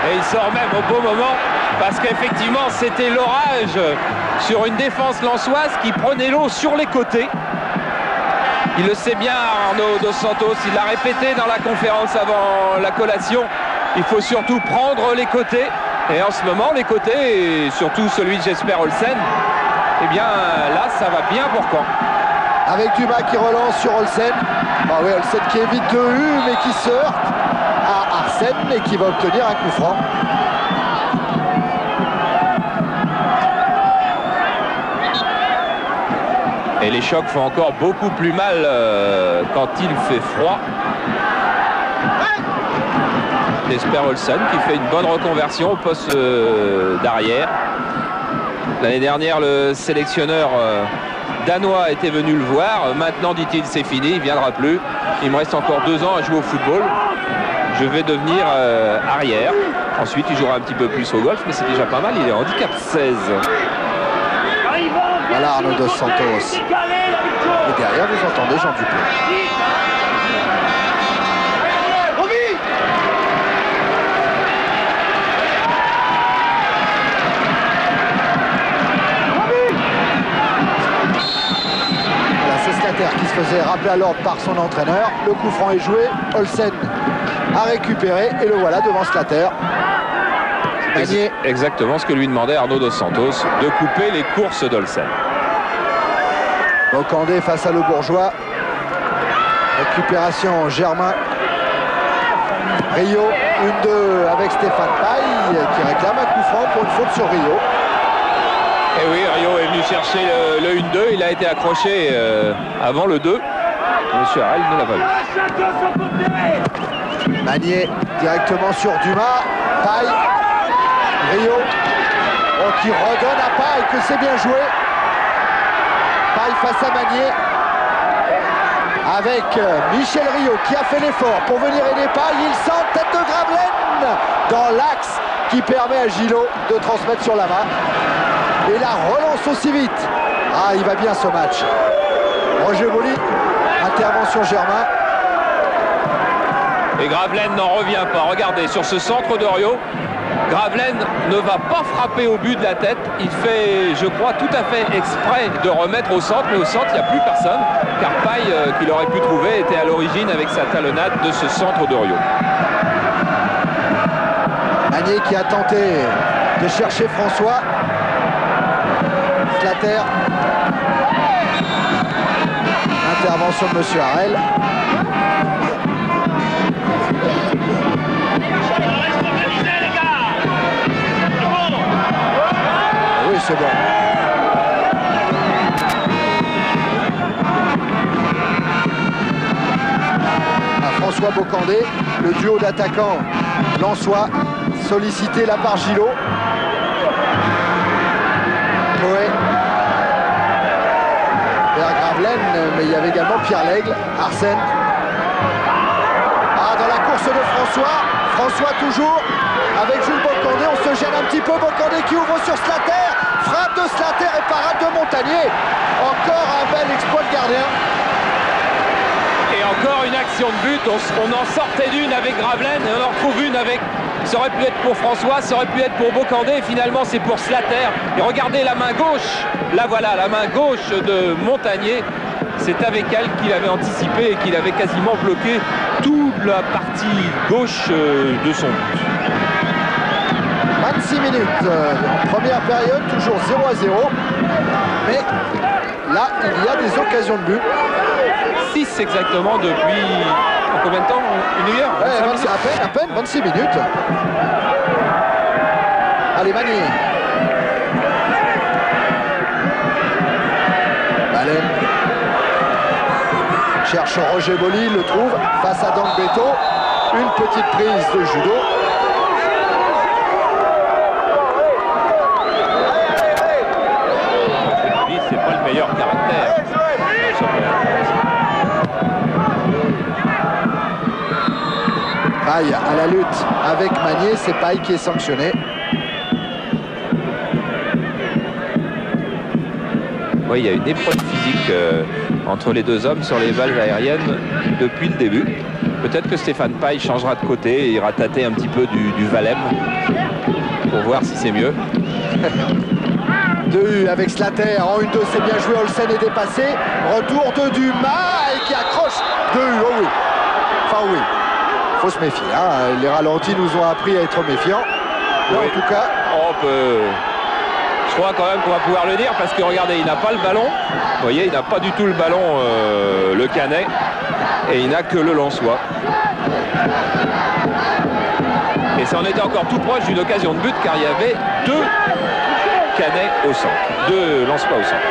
Speaker 1: Et il sort même au beau moment parce qu'effectivement c'était l'orage sur une défense lançoise qui prenait l'eau sur les côtés. Il le sait bien Arnaud Dos Santos, il l'a répété dans la conférence avant la collation. Il faut surtout prendre les côtés. Et en ce moment les côtés, et surtout celui de Jesper Olsen, eh bien là ça va bien pour Caen.
Speaker 4: Avec Dumas qui relance sur Olsen. Ah oui, Olsen qui évite de mais qui se heurte à Arsène et qui va obtenir un coup franc.
Speaker 1: Et les chocs font encore beaucoup plus mal quand il fait froid. Jesper Olsen qui fait une bonne reconversion au poste d'arrière. L'année dernière, le sélectionneur danois était venu le voir. Maintenant, dit-il, c'est fini, il ne viendra plus. Il me reste encore 2 ans à jouer au football. Je vais devenir arrière. Ensuite, il jouera un petit peu plus au golf, mais c'est déjà pas mal. Il est handicap 16.
Speaker 4: Voilà Arnaud Dos Santos. Et derrière, vous entendez Jean Dupont. Qui se faisait rappeler à l'ordre par son entraîneur. Le coup franc est joué, Olsen a récupéré et le voilà devant Slater.
Speaker 1: Exactement ce que lui demandait Arnaud Dos Santos, de couper les courses d'Olsen.
Speaker 4: Bocandé face à Le Bourgeois. Récupération Germain. Rio, 1-2 avec Stéphane Paille qui réclame un coup franc pour une faute sur Rio.
Speaker 1: Et oui, Rio est venu chercher le 1-2, il a été accroché avant le 2. Monsieur Harel ne l'a pas vu.
Speaker 4: Magnier directement sur Dumas. Paille. Rio. Oh, qui redonne à Paille, que c'est bien joué. Paille face à Magnier. Avec Michel Rio qui a fait l'effort pour venir aider Paille. Il sent tête de Gravelaine dans l'axe qui permet à Gillot de transmettre sur la main. Et la relance aussi vite. Ah, il va bien ce match. Roger Boli, intervention Germain.
Speaker 1: Et Gravelaine n'en revient pas. Regardez, sur ce centre de Rio, Gravelaine ne va pas frapper au but de la tête. Il fait, je crois, tout à fait exprès de remettre au centre. Mais au centre, il n'y a plus personne. Car Paille, qu'il aurait pu trouver, était à l'origine avec sa talonnade de ce centre de Rio.
Speaker 4: Magnier qui a tenté de chercher François. Slater. Intervention de Monsieur Harel. Oui, c'est bon. François Bocandé, le duo d'attaquants Lançois, sollicité là par Gillot. Coé vers Gravelaine, mais il y avait également Pierre Lègle, Arsène. Ah, dans la course de François toujours avec Jules Bocandé, on se gêne un petit peu, Bocandé qui ouvre sur Slater, frappe de Slater et parade de Montagnier. Encore un bel exploit de gardien.
Speaker 1: Et encore une action de but, on en sortait d'une avec Gravelaine et on en retrouve une avec, ça aurait pu être pour François, ça aurait pu être pour Bocandé, et finalement c'est pour Slater. Et regardez la main gauche, là voilà, la main gauche de Montagnier, c'est avec elle qu'il avait anticipé et qu'il avait quasiment bloqué toute la partie gauche de son but.
Speaker 4: 26 minutes en première période, toujours 0-0, mais là il y a des occasions de but.
Speaker 1: 6 exactement depuis combien de temps? Une demi-heure?
Speaker 4: Ouais, à peine 26 minutes. Allez, Magnier. Valem. cherche Roger Boli, il le trouve face à Dangbeto. Une petite prise de judo.
Speaker 1: C'est pas le meilleur caractère.
Speaker 4: Paille à la lutte avec Magnier, c'est Paille qui est sanctionné.
Speaker 1: Oui, il y a une épreuve physique entre les deux hommes sur les balles aériennes depuis le début. Peut-être que Stéphane Paille changera de côté et ira tâter un petit peu du Valem pour voir si c'est mieux.
Speaker 4: 2 avec Slater en 1-2, c'est bien joué, Olsen est dépassé. Retour de Dumas et qui accroche 2, oh oui. Enfin oui, faut se méfier. Hein. Les ralentis nous ont appris à être méfiants. Là,
Speaker 1: Oui.
Speaker 4: en tout cas,
Speaker 1: Je crois quand même qu'on va pouvoir le dire parce que regardez, il n'a pas le ballon. Vous voyez, il n'a pas du tout le ballon, le Canet. Et il n'a que le Lensois. Et ça en était encore tout proche d'une occasion de but car il y avait 2 Canet au centre. 2 Lensois au centre.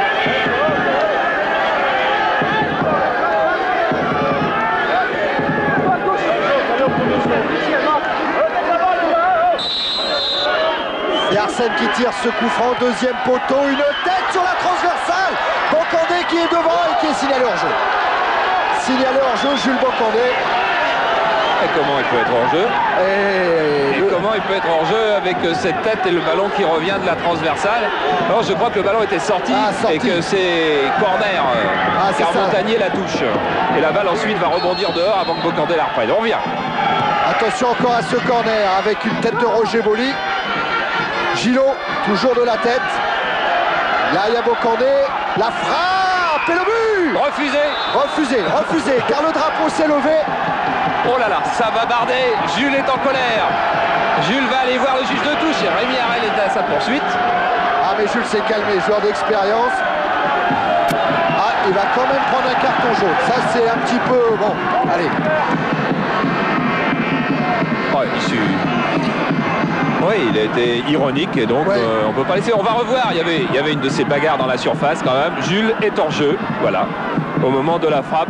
Speaker 4: et Arsène qui tire ce coup franc, deuxième poteau, une tête sur la transversale. Bocandé qui est devant et qui est signalé hors jeu. Signalé hors jeu, Jules Bocandé.
Speaker 1: Et comment il peut être hors jeu?
Speaker 4: Et
Speaker 1: Comment il peut être hors jeu avec cette tête et le ballon qui revient de la transversale? Alors je crois que le ballon était sorti,
Speaker 4: sorti.
Speaker 1: et que c'est corner
Speaker 4: c'est
Speaker 1: car
Speaker 4: ça.
Speaker 1: Montagnier la touche. Et la balle ensuite va rebondir dehors avant que Bocandé la reprenne. On revient.
Speaker 4: attention encore à ce corner avec une tête de Roger Boli. Gillot, toujours de la tête. Yaya Bocandé, la frappe et le but. Refusé, car le drapeau s'est levé.
Speaker 1: Oh là là, ça va barder. Jules est en colère. Jules va aller voir le juge de touche et Rémi Harel est à sa poursuite.
Speaker 4: Ah mais Jules s'est calmé, joueur d'expérience. Ah, il va quand même prendre un carton jaune. Ça c'est un petit peu... Bon, allez.
Speaker 1: Ouais, oui, il a été ironique et donc
Speaker 4: Ouais.
Speaker 1: on peut pas laisser. On va revoir. Il y avait une de ces bagarres dans la surface quand même. Jules est en jeu, voilà. Au moment de la frappe,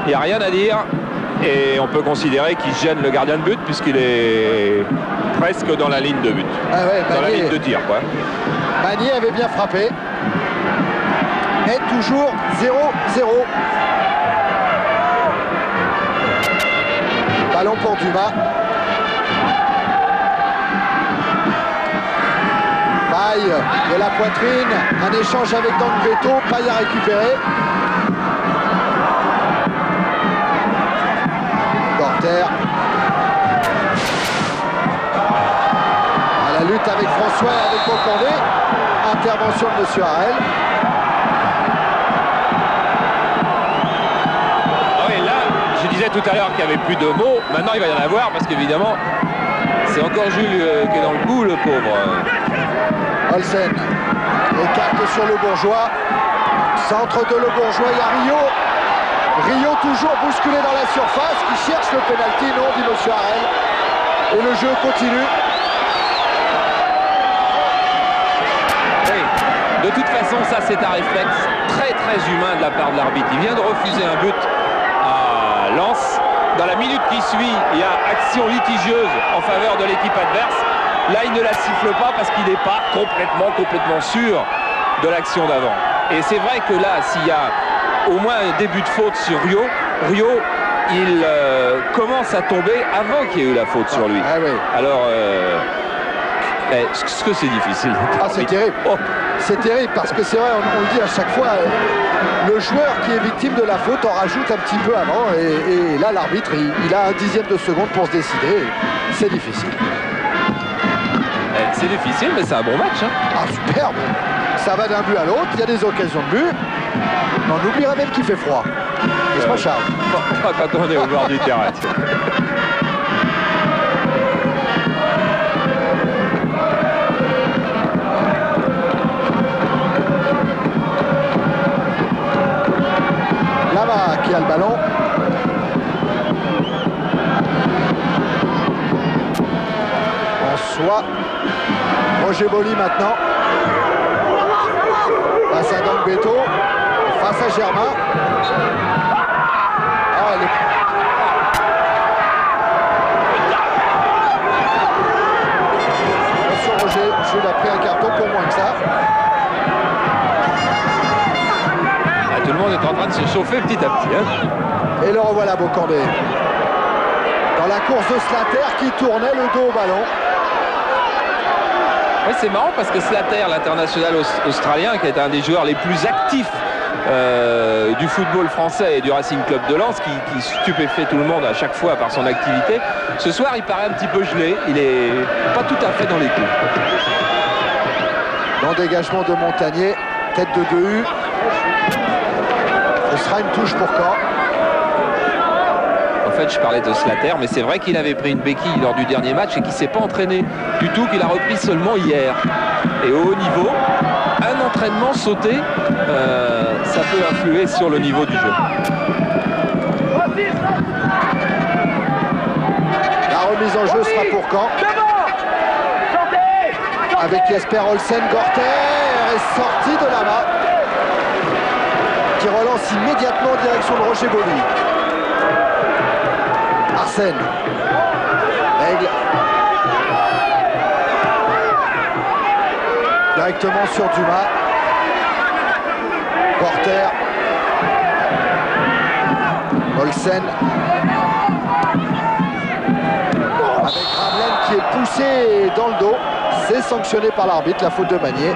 Speaker 1: il n'y a rien à dire et on peut considérer qu'il gêne le gardien de but puisqu'il est presque dans la ligne de but,
Speaker 4: Ah ouais,
Speaker 1: dans la ligne de tir, quoi.
Speaker 4: Magnier avait bien frappé. Mais toujours 0-0. Ballon pour Dumas. Paille de la poitrine. Un échange avec Dangbeto. Paille à récupérer. Corter. À la lutte avec François et avec Bocandé. Intervention de M. Harel.
Speaker 1: Ah oui, là, je disais tout à l'heure qu'il n'y avait plus de mots. Maintenant, il va y en avoir parce qu'évidemment, c'est encore Jules qui est dans le coup, le pauvre.
Speaker 4: Olsen écarte sur le Bourgeois. Centre de le Bourgeois, il y a Rio. Rio toujours bousculé dans la surface, qui cherche le pénalty, non, dit M. Harel. Et le jeu continue.
Speaker 1: Oui. De toute façon, ça c'est un réflexe très très humain de la part de l'arbitre. Il vient de refuser un but à Lens. Dans la minute qui suit, il y a action litigieuse en faveur de l'équipe adverse. Là, il ne la siffle pas parce qu'il n'est pas complètement sûr de l'action d'avant. Et c'est vrai que là, s'il y a au moins un début de faute sur Rio, il commence à tomber avant qu'il y ait eu la faute sur lui.
Speaker 4: Ah oui.
Speaker 1: Alors, est-ce que c'est difficile?
Speaker 4: Ah, c'est terrible.
Speaker 1: Oh.
Speaker 4: C'est terrible parce que c'est vrai, on le dit à chaque fois, le joueur qui est victime de la faute en rajoute un petit peu avant. Et là, l'arbitre, il a un dixième de seconde pour se décider. C'est difficile.
Speaker 1: C'est difficile, mais c'est un bon match. Hein.
Speaker 4: Ah, superbe. Ça va d'un but à l'autre, il y a des occasions de but. On oublierait même qu'il fait froid. N'est-ce pas, Charles?
Speaker 1: Pas quand on est au bord du terrain.
Speaker 4: Lama qui a le ballon. François. Roger Boli maintenant. Face à Dangbeto. Face à Germain.
Speaker 1: de se chauffer petit à petit. Hein.
Speaker 4: Et le revoilà Bocandé. Dans la course de Slater qui tournait le dos au ballon.
Speaker 1: Ouais, c'est marrant parce que Slater, l'international australien, qui est un des joueurs les plus actifs du football français et du Racing Club de Lens, qui stupéfait tout le monde à chaque fois par son activité, ce soir il paraît un petit peu gelé, il est pas tout à fait dans les coups.
Speaker 4: Dans dégagement de Montagnier, tête de 2U. Ce sera une touche pour Caen.
Speaker 1: En fait, je parlais de Slater, mais c'est vrai qu'il avait pris une béquille lors du dernier match et qu'il ne s'est pas entraîné du tout, qu'il a repris seulement hier. Et au haut niveau, un entraînement sauté, ça peut influer sur le niveau du jeu.
Speaker 4: La remise en jeu sera pour Caen. Avec Jesper Olsen, Gorter est sorti de la main, qui relance immédiatement en direction de Roger Boli. Arsène. Aigle. Directement sur Dumas. Gorter. Olsen. Avec Gravelaine qui est poussé dans le dos. C'est sanctionné par l'arbitre, la faute de Magnier.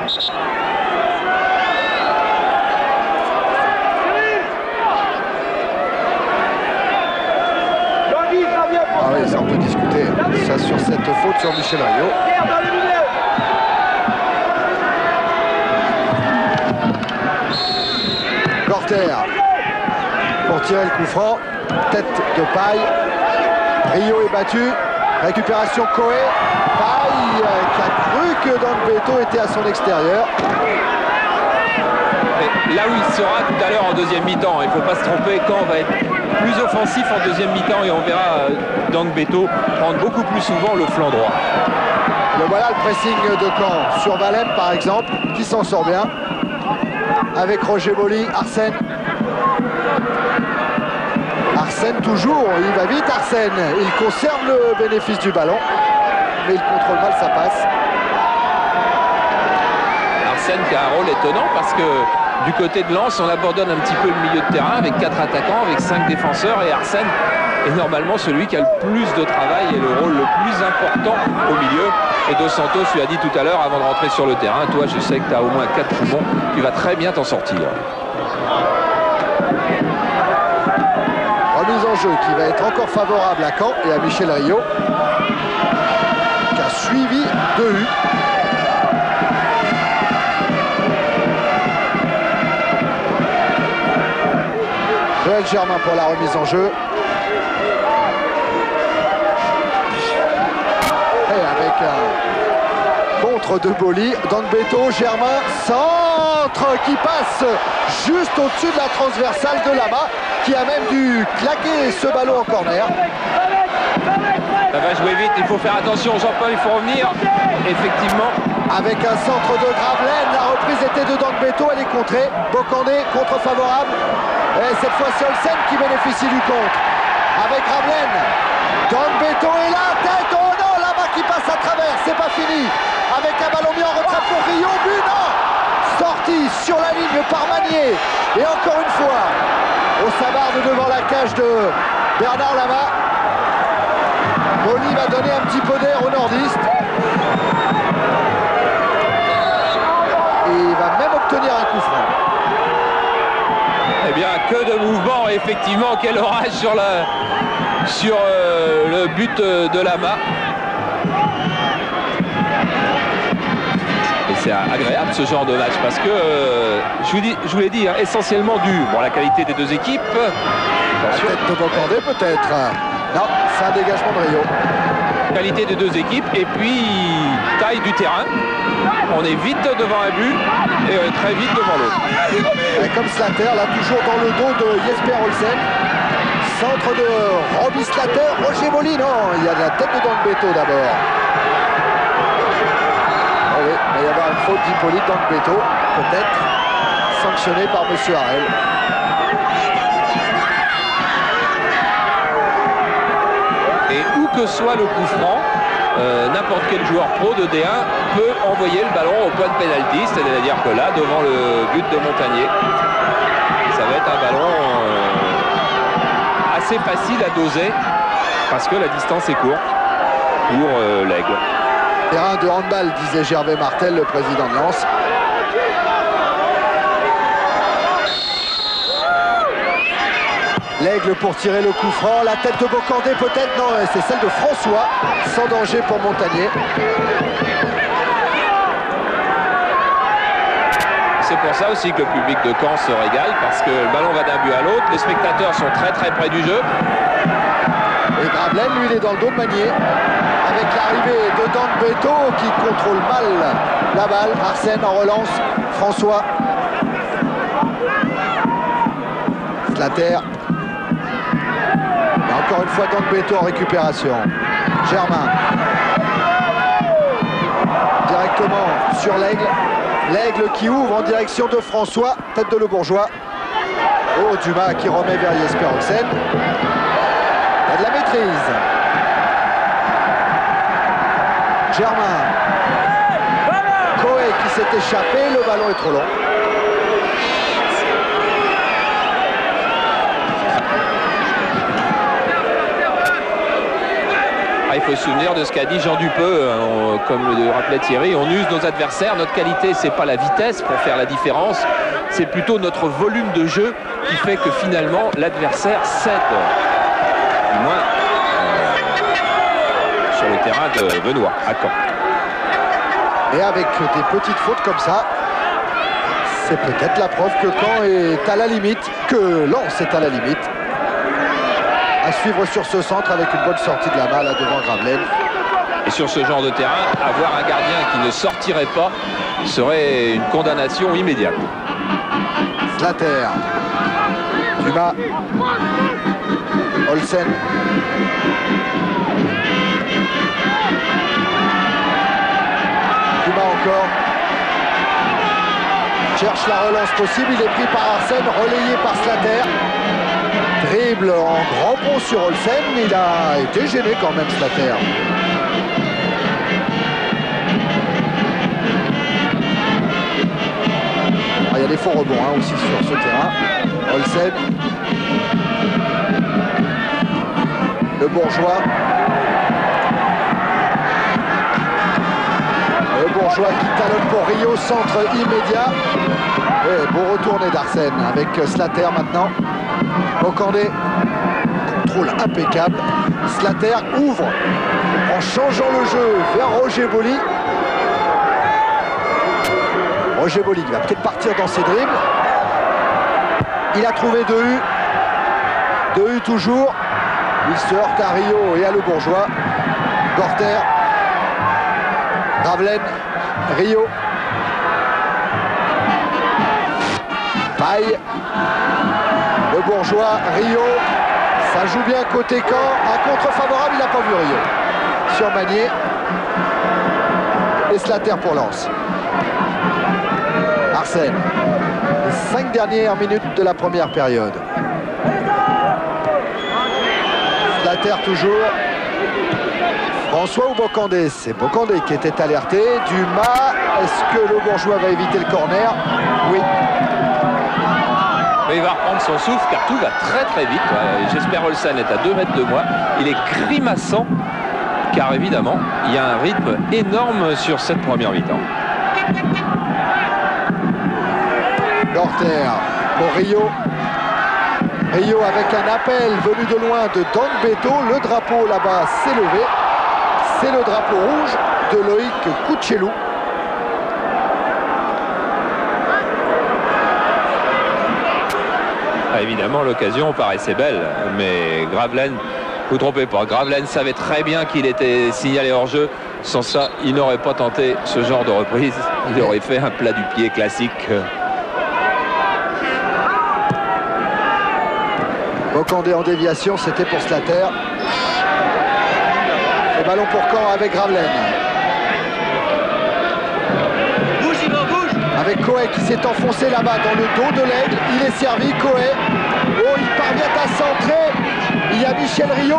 Speaker 4: Ah oui, ça on peut discuter. Ça sur cette faute sur Michel Rio. Gorter pour tirer le coup franc. Tête de Paille. Rio est battu. Récupération Coé. Paille qui a cru que Danbeto était à son extérieur.
Speaker 1: Et là où il sera tout à l'heure en deuxième mi-temps, il ne faut pas se tromper, Caen va être plus offensif en deuxième mi-temps et on verra Danbeto prendre beaucoup plus souvent le flanc droit.
Speaker 4: Le voilà le pressing de Caen sur Valem par exemple, qui s'en sort bien. Avec Roger Boli, Arsène. Arsène toujours, il va vite Arsène. Il conserve le bénéfice du ballon, mais il contrôle mal, ça passe.
Speaker 1: Arsène qui a un rôle étonnant parce que du côté de Lens, on abandonne un petit peu le milieu de terrain avec 4 attaquants, avec 5 défenseurs et Arsène est normalement celui qui a le plus de travail et le rôle le plus important au milieu. Et Dos Santos lui a dit tout à l'heure avant de rentrer sur le terrain, toi je sais que tu as au moins 4 poumons, tu vas très bien t'en sortir.
Speaker 4: Remise en jeu qui va être encore favorable à Caen et à Michel Rio, qui a suivi 2U. Joël Germain pour la remise en jeu. Et avec un contre de Boli, Danbeto, Germain, centre qui passe juste au-dessus de la transversale de Lama, qui a même dû claquer ce ballon en corner.
Speaker 1: Ça va jouer vite, il faut faire attention, Jean-Paul, il faut revenir. Effectivement.
Speaker 4: Avec un centre de Gravelaine, la reprise était de Danbeto, elle est contrée. Bocandé, contre favorable. Et cette fois c'est Olsen qui bénéficie du contre. Avec Gravelaine. Danbeto est là, tête, oh non, Lama qui passe à travers, c'est pas fini. Avec un ballon mis en retrait pour Rio, but, non. Sorti sur la ligne par Magnier. Et encore une fois, au sabarde devant la cage de Bernard Lama. Boli va donner un petit peu d'air aux nordistes. Et il va même obtenir un coup franc.
Speaker 1: Eh bien, que de mouvement, effectivement, quel orage sur le but de Lama. Et c'est agréable ce genre de match parce que, je vous l'ai dit, hein, essentiellement dû à la qualité des deux équipes.
Speaker 4: Attention. La tête de Bocandé peut-être. Non, c'est un dégagement de Rio.
Speaker 1: Qualité des deux équipes et puis taille du terrain. On est vite devant un but et très vite devant l'autre.
Speaker 4: Et comme Slater, là toujours dans le dos de Jesper Olsen. Centre de Roby Slater, Roger Boli, non, il y a la tête de Danbeto d'abord. Oh oui, il va y avoir une faute d'Hippolyte Danbeto, peut-être, sanctionnée par M. Harel.
Speaker 1: Et où que soit le coup franc, n'importe quel joueur pro de D1 peut envoyer le ballon au point de pénalty, c'est-à-dire que là, devant le but de Montagnier, ça va être un ballon assez facile à doser parce que la distance est courte pour l'Aigle.
Speaker 4: Terrain de handball, disait Gervais Martel, le président de Lens. L'Aigle pour tirer le coup franc. La tête de Bocandé peut-être. Non, c'est celle de François. Sans danger pour Montagnier.
Speaker 1: C'est pour ça aussi que le public de Caen se régale, parce que le ballon va d'un but à l'autre. Les spectateurs sont très très près du jeu.
Speaker 4: Et Gravelaine, lui, il est dans le dos de Magnier. Avec l'arrivée de Dan Beto qui contrôle mal la balle. Arsène en relance. François. Slater. Et encore une fois, Dan Beto en récupération. Germain. Directement sur l'Aigle. L'Aigle qui ouvre en direction de François. Tête de Le Bourgeois. Oh, Dumas qui remet vers Jesper Olsen. Il y a de la maîtrise. Germain. Coé qui s'est échappé. Le ballon est trop long.
Speaker 1: Il faut se souvenir de ce qu'a dit Jean Dupeux, comme le rappelait Thierry, on use nos adversaires, notre qualité c'est pas la vitesse pour faire la différence, c'est plutôt notre volume de jeu qui fait que finalement l'adversaire cède, du moins sur le terrain de Benoît à Caen.
Speaker 4: Et avec des petites fautes comme ça, c'est peut-être la preuve que Caen est à la limite, que Lens est à la limite. À suivre sur ce centre avec une bonne sortie de la balle devant Gravelaine.
Speaker 1: Et sur ce genre de terrain, avoir un gardien qui ne sortirait pas serait une condamnation immédiate.
Speaker 4: Slater. Dumas. Olsen. Dumas encore. Cherche la relance possible. Il est pris par Arsène, relayé par Slater. Dribble en grand pont sur Olsen, il a été gêné quand même Slater. Il y a des faux rebonds aussi sur ce terrain. Olsen. Le Bourgeois. Le Bourgeois qui talonne pour Rio, centre immédiat. Et beau retourné d'Arsène avec Slater maintenant. Bocandé, contrôle impeccable. Slater ouvre en changeant le jeu vers Roger Boli. Roger Boli qui va peut-être partir dans ses dribbles. Il a trouvé 2 U. 2 U toujours. Il se heurte à Rio et à Le Bourgeois. Gorter. Gravelaine. Rio. Paille. Le Bourgeois, Rio, ça joue bien côté Caen, un contre favorable, il n'a pas vu Rio. Sur Magnier, et Slater pour Lens. Arsène, les 5 dernières minutes de la première période. Slater toujours. François ou Bocandé? C'est Bocandé qui était alerté. Dumas, est-ce que Le Bourgeois va éviter le corner? Oui.
Speaker 1: Mais il va reprendre son souffle car tout va très très vite. Jesper Olsen est à 2 mètres de moi. Il est grimaçant car évidemment il y a un rythme énorme sur cette première mi-temps.
Speaker 4: Gorter pour Rio. Rio avec un appel venu de loin de Dan Beto. Le drapeau là-bas s'est levé. C'est le drapeau rouge de Loïc Kuchelou.
Speaker 1: Évidemment, l'occasion paraissait belle, mais Gravelaine, vous ne trompez pas, Gravelaine savait très bien qu'il était signalé hors jeu. Sans ça, il n'aurait pas tenté ce genre de reprise. Il aurait fait un plat du pied classique.
Speaker 4: Bocandé en déviation, c'était pour Slater. Et ballon pour Caen avec Gravelaine. Avec Coé qui s'est enfoncé là-bas dans le dos de l'Aigle. Il est servi, Coé. Oh, il parvient à centrer. Il y a Michel Rio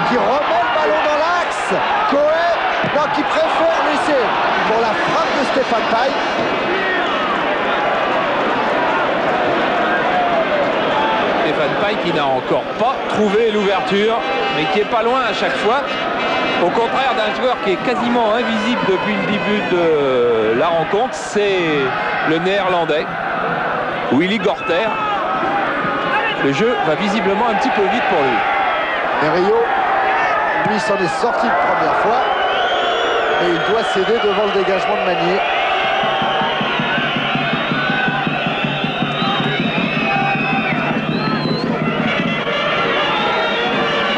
Speaker 4: qui remet le ballon dans l'axe. Coé, non, qui préfère laisser pour la frappe de Stéphane Paille.
Speaker 1: Paille qui n'a encore pas trouvé l'ouverture, mais qui est pas loin à chaque fois. Au contraire d'un joueur qui est quasiment invisible depuis le début de la rencontre, c'est le néerlandais Willy Gorter. Le jeu va visiblement un petit peu vite pour lui.
Speaker 4: Et Rio, lui, s'en est sorti une première fois. Et il doit céder devant le dégagement de Magnier.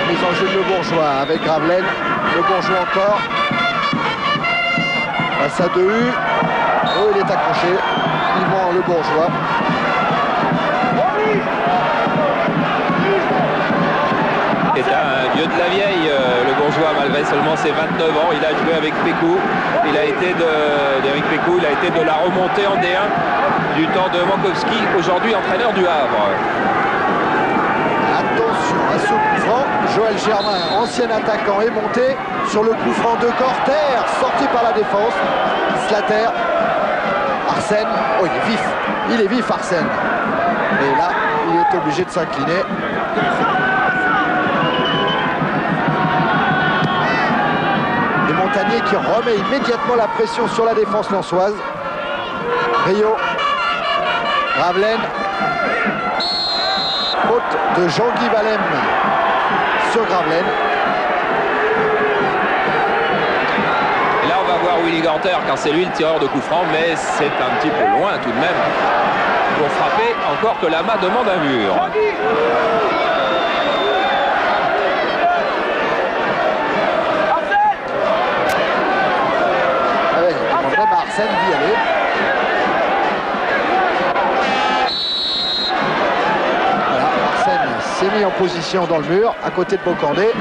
Speaker 4: Mise en jeu de Le Bourgeois avec Gravelaine. Le Bourgeois encore. Passe à 2U. Oh, il est accroché. Yvan Le Bourgeois.
Speaker 1: C'est un vieux de la vieille, Le Bourgeois, malgré seulement ses 29 ans. Il a joué avec Pécou. Il a été d'Éric Pécou. Il a été de la remontée en D1 du temps de Mankowski, aujourd'hui entraîneur du Havre.
Speaker 4: Attention à ce coup franc. Joël Germain, ancien attaquant, est monté sur le coup franc de Gorter, sorti par la défense. Slater. Arsène. Oh, il est vif. Il est vif, Arsène. Et là, il est obligé de s'incliner. Et Montagnier qui remet immédiatement la pression sur la défense lensoise. Rio. Gravelaine. Faute de Jean-Guy Valem sur Gravelaine.
Speaker 1: Et là, on va voir Willy Gorter, car c'est lui le tireur de coup franc, mais c'est un petit peu loin tout de même pour frapper, encore que Lama demande un mur.
Speaker 4: Il demanderait à Arsène d'y aller. Voilà, Arsène s'est mis en position dans le mur, à côté de Bocandé.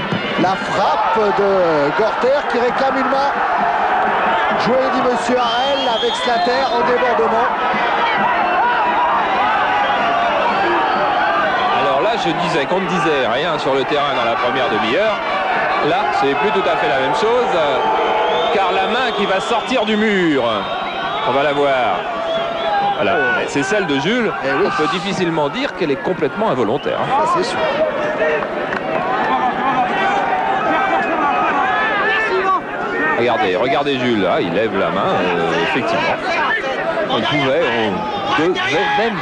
Speaker 4: La frappe de Gorter qui réclame une main. Joué, dit Monsieur Harel, avec Slater en débordement.
Speaker 1: Alors là, je disais qu'on ne disait rien sur le terrain dans la première demi-heure. Là, c'est plus tout à fait la même chose, car la main qui va sortir du mur, on va la voir. Voilà, c'est celle de Jules.
Speaker 4: Oui.
Speaker 1: On peut difficilement dire qu'elle est complètement involontaire.
Speaker 4: Ça, c'est sûr.
Speaker 1: Regardez Jules, là, il lève la main, effectivement. On devait même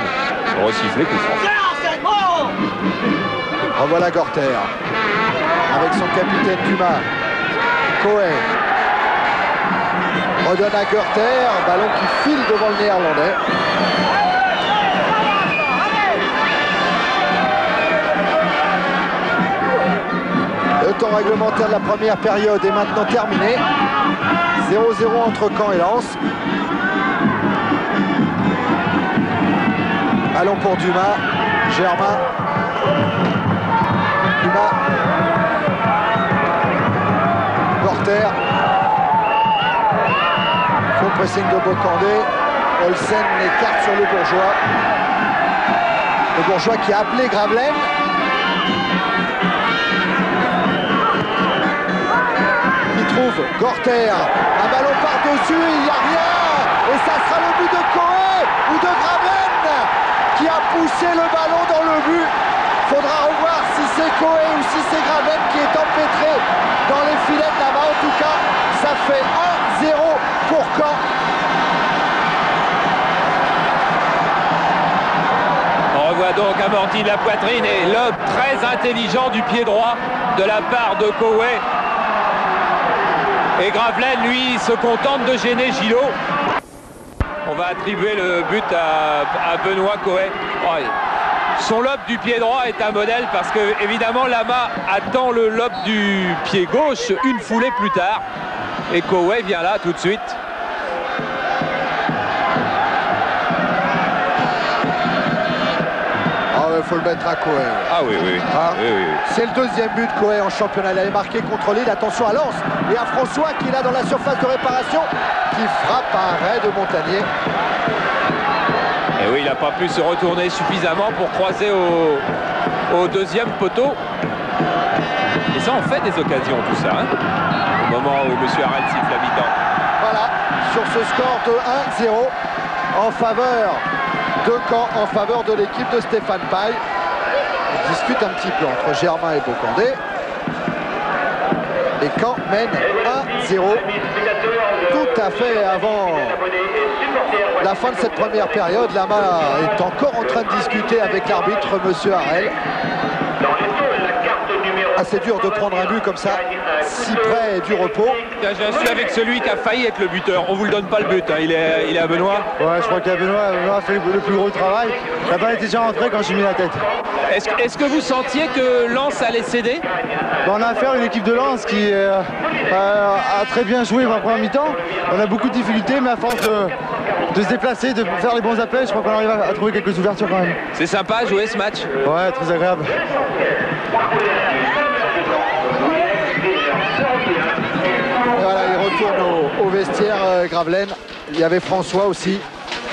Speaker 1: resiffler coup franc.
Speaker 4: Revoilà Gorter avec son capitaine Dumas. Cohen redonne à Gorter, ballon qui file devant le néerlandais. Le temps réglementaire de la première période est maintenant terminé. 0-0 entre Caen et Lens. Ballon pour Dumas. Germain. Dumas. Gorter. Full pressing de Bocandé. Olsen écarte sur Le Bourgeois. Le Bourgeois qui a appelé Gravelaine. Il trouve Gorter. Un ballon par-dessus, il n'y a rien. Et ça sera le but de Coé ou de Gravelaine qui a poussé le ballon dans le but. Faudra revoir si c'est Coé ou si c'est Gravelaine qui est empêtré dans les filets de là-bas. En tout cas, ça fait 1-0 pour Caen.
Speaker 1: On revoit donc amorti de la poitrine et lob très intelligent du pied droit de la part de Coé. Et Gravelaine, lui, se contente de gêner Gillot. On va attribuer le but à Benoît Coé. Oh, son lob du pied droit est un modèle parce que, évidemment, Lama attend le lob du pied gauche une foulée plus tard. Et Coé vient là tout de suite.
Speaker 4: Il faut le mettre à Coé.
Speaker 1: Ah oui, oui.
Speaker 4: Ah.
Speaker 1: Oui, oui, oui.
Speaker 4: C'est le deuxième but de Coé en championnat. Il avait marqué contre Lille. Attention à Lens. Et à François qui est là dans la surface de réparation, qui frappe un arrêt de Montagnier.
Speaker 1: Et oui, il n'a pas pu se retourner suffisamment pour croiser au deuxième poteau. Et ça en fait des occasions, tout ça, hein, au moment où M. Harel siffle la mi-temps.
Speaker 4: Voilà, sur ce score de 1-0 en faveur de Caen, en faveur de l'équipe de Stéphane Paille. discute un petit peu entre Germain et Bocandé. Et Caen mène 1-0 tout à fait avant la fin de cette première période. Lama est encore en train de discuter avec l'arbitre, monsieur Harel. Assez dur de prendre un but comme ça, si près du repos.
Speaker 1: Je suis avec celui qui a failli être le buteur. On vous le donne pas le but, hein. Il est à Benoît.
Speaker 7: Ouais, je crois qu'il y a Benoît. Benoît a fait le plus gros travail. La balle était déjà rentrée quand j'ai mis la tête.
Speaker 1: Est-ce que vous sentiez que Lens allait céder?
Speaker 7: On a affaire à une équipe de Lens qui a très bien joué dans la première mi-temps. On a beaucoup de difficultés, mais à force de se déplacer, de faire les bons appels, je crois qu'on arrive à trouver quelques ouvertures quand même.
Speaker 1: C'est sympa jouer ce match?
Speaker 7: Ouais, très agréable.
Speaker 4: Et voilà, il retourne au vestiaire Gravelaine. Il y avait François aussi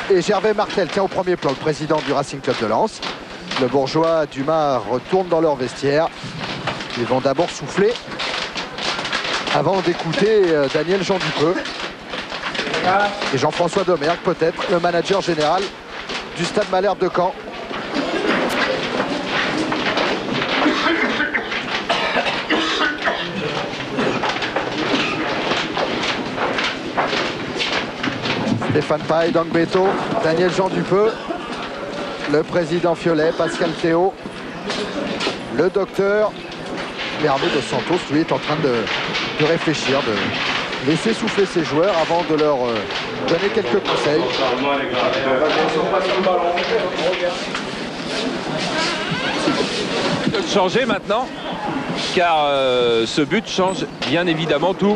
Speaker 4: et Gervais Martel. Tiens, au premier plan, le président du Racing Club de Lens. Le bourgeois Dumas retourne dans leur vestiaire. Ils vont d'abord souffler avant d'écouter Daniel Jean Dupeux et Jean-François Domergue, peut-être, le manager général du Stade Malherbe de Caen. Stéphane Paille, Dank Beto, Daniel Jean Dupeux, le président Fiolet, Pascal Théo, le docteur Hervé Dos Santos, lui, est en train de réfléchir, de laisser souffler ses joueurs avant de leur donner quelques conseils.
Speaker 1: Changer maintenant, car ce but change bien évidemment tout.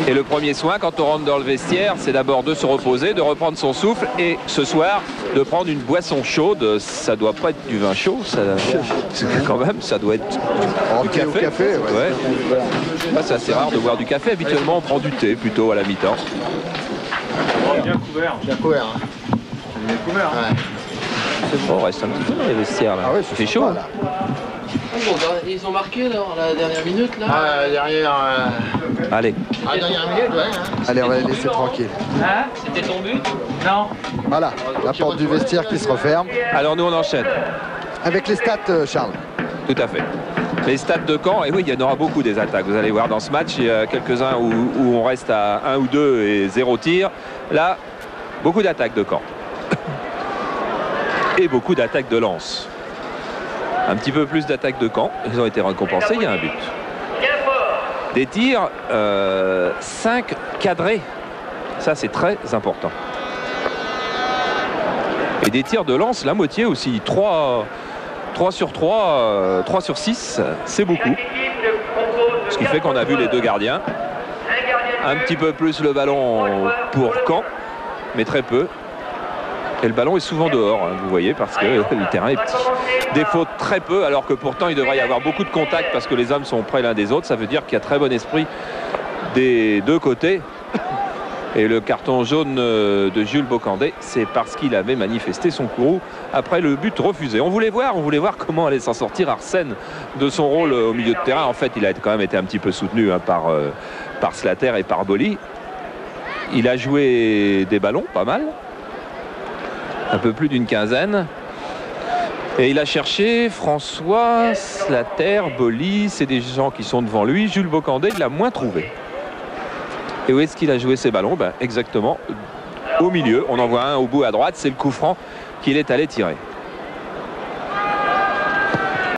Speaker 1: Et le premier soin quand on rentre dans le vestiaire, c'est d'abord de se reposer, de reprendre son souffle et ce soir de prendre une boisson chaude. Ça doit pas être du vin chaud, quand même, ça doit être du café. Ouais. C'est assez rare de boire du café. Habituellement, on prend du thé plutôt à la mi-temps.
Speaker 7: Bien couvert. Bien couvert. Hein. Bien couvert. Hein.
Speaker 1: Ouais. On reste un petit peu dans les vestiaires là.
Speaker 4: Ah oui,
Speaker 1: il fait chaud.
Speaker 4: Là.
Speaker 8: Ils ont marqué là, la dernière minute là.
Speaker 7: Ah, derrière.
Speaker 1: Allez.
Speaker 7: À la dernière minute, ouais. Hein.
Speaker 4: Allez, on va les laisser tranquilles.
Speaker 8: Hein? C'était ton but? Non.
Speaker 4: Voilà, la porte du vestiaire qui se referme.
Speaker 1: Alors nous on enchaîne.
Speaker 4: Avec les stats, Charles.
Speaker 1: Tout à fait. Les stats de Caen, et oui, il y en aura beaucoup des attaques. Vous allez voir dans ce match, il y a quelques-uns où on reste à 1 ou 2 et 0 tir. Là, beaucoup d'attaques de Caen. Et beaucoup d'attaques de Lens. Un petit peu plus d'attaques de Caen. Ils ont été récompensés, il y a un but. Des tirs, 5 cadrés. Ça, c'est très important. Et des tirs de Lens, la moitié aussi. 3 sur 3, 3 sur 6, c'est beaucoup. Ce qui fait qu'on a vu les deux gardiens. Un petit peu plus le ballon pour Caen, mais très peu. Et le ballon est souvent dehors, hein, vous voyez, parce que le terrain est petit. Des fautes très peu, alors que pourtant il devrait y avoir beaucoup de contacts parce que les hommes sont près l'un des autres. Ça veut dire qu'il y a très bon esprit des deux côtés. Et le carton jaune de Jules Bocandé, c'est parce qu'il avait manifesté son courroux après le but refusé. On voulait voir comment allait s'en sortir Arsène de son rôle au milieu de terrain. En fait, il a quand même été un petit peu soutenu hein, par Slater et par Boli. Il a joué des ballons, pas mal. Un peu plus d'une quinzaine. Et il a cherché François, Slater, Boli, c'est des gens qui sont devant lui. Jules Bocandé, il l'a moins trouvé. Et où est-ce qu'il a joué ses ballons? Exactement au milieu. On en voit un au bout à droite, c'est le coup franc qu'il est allé tirer.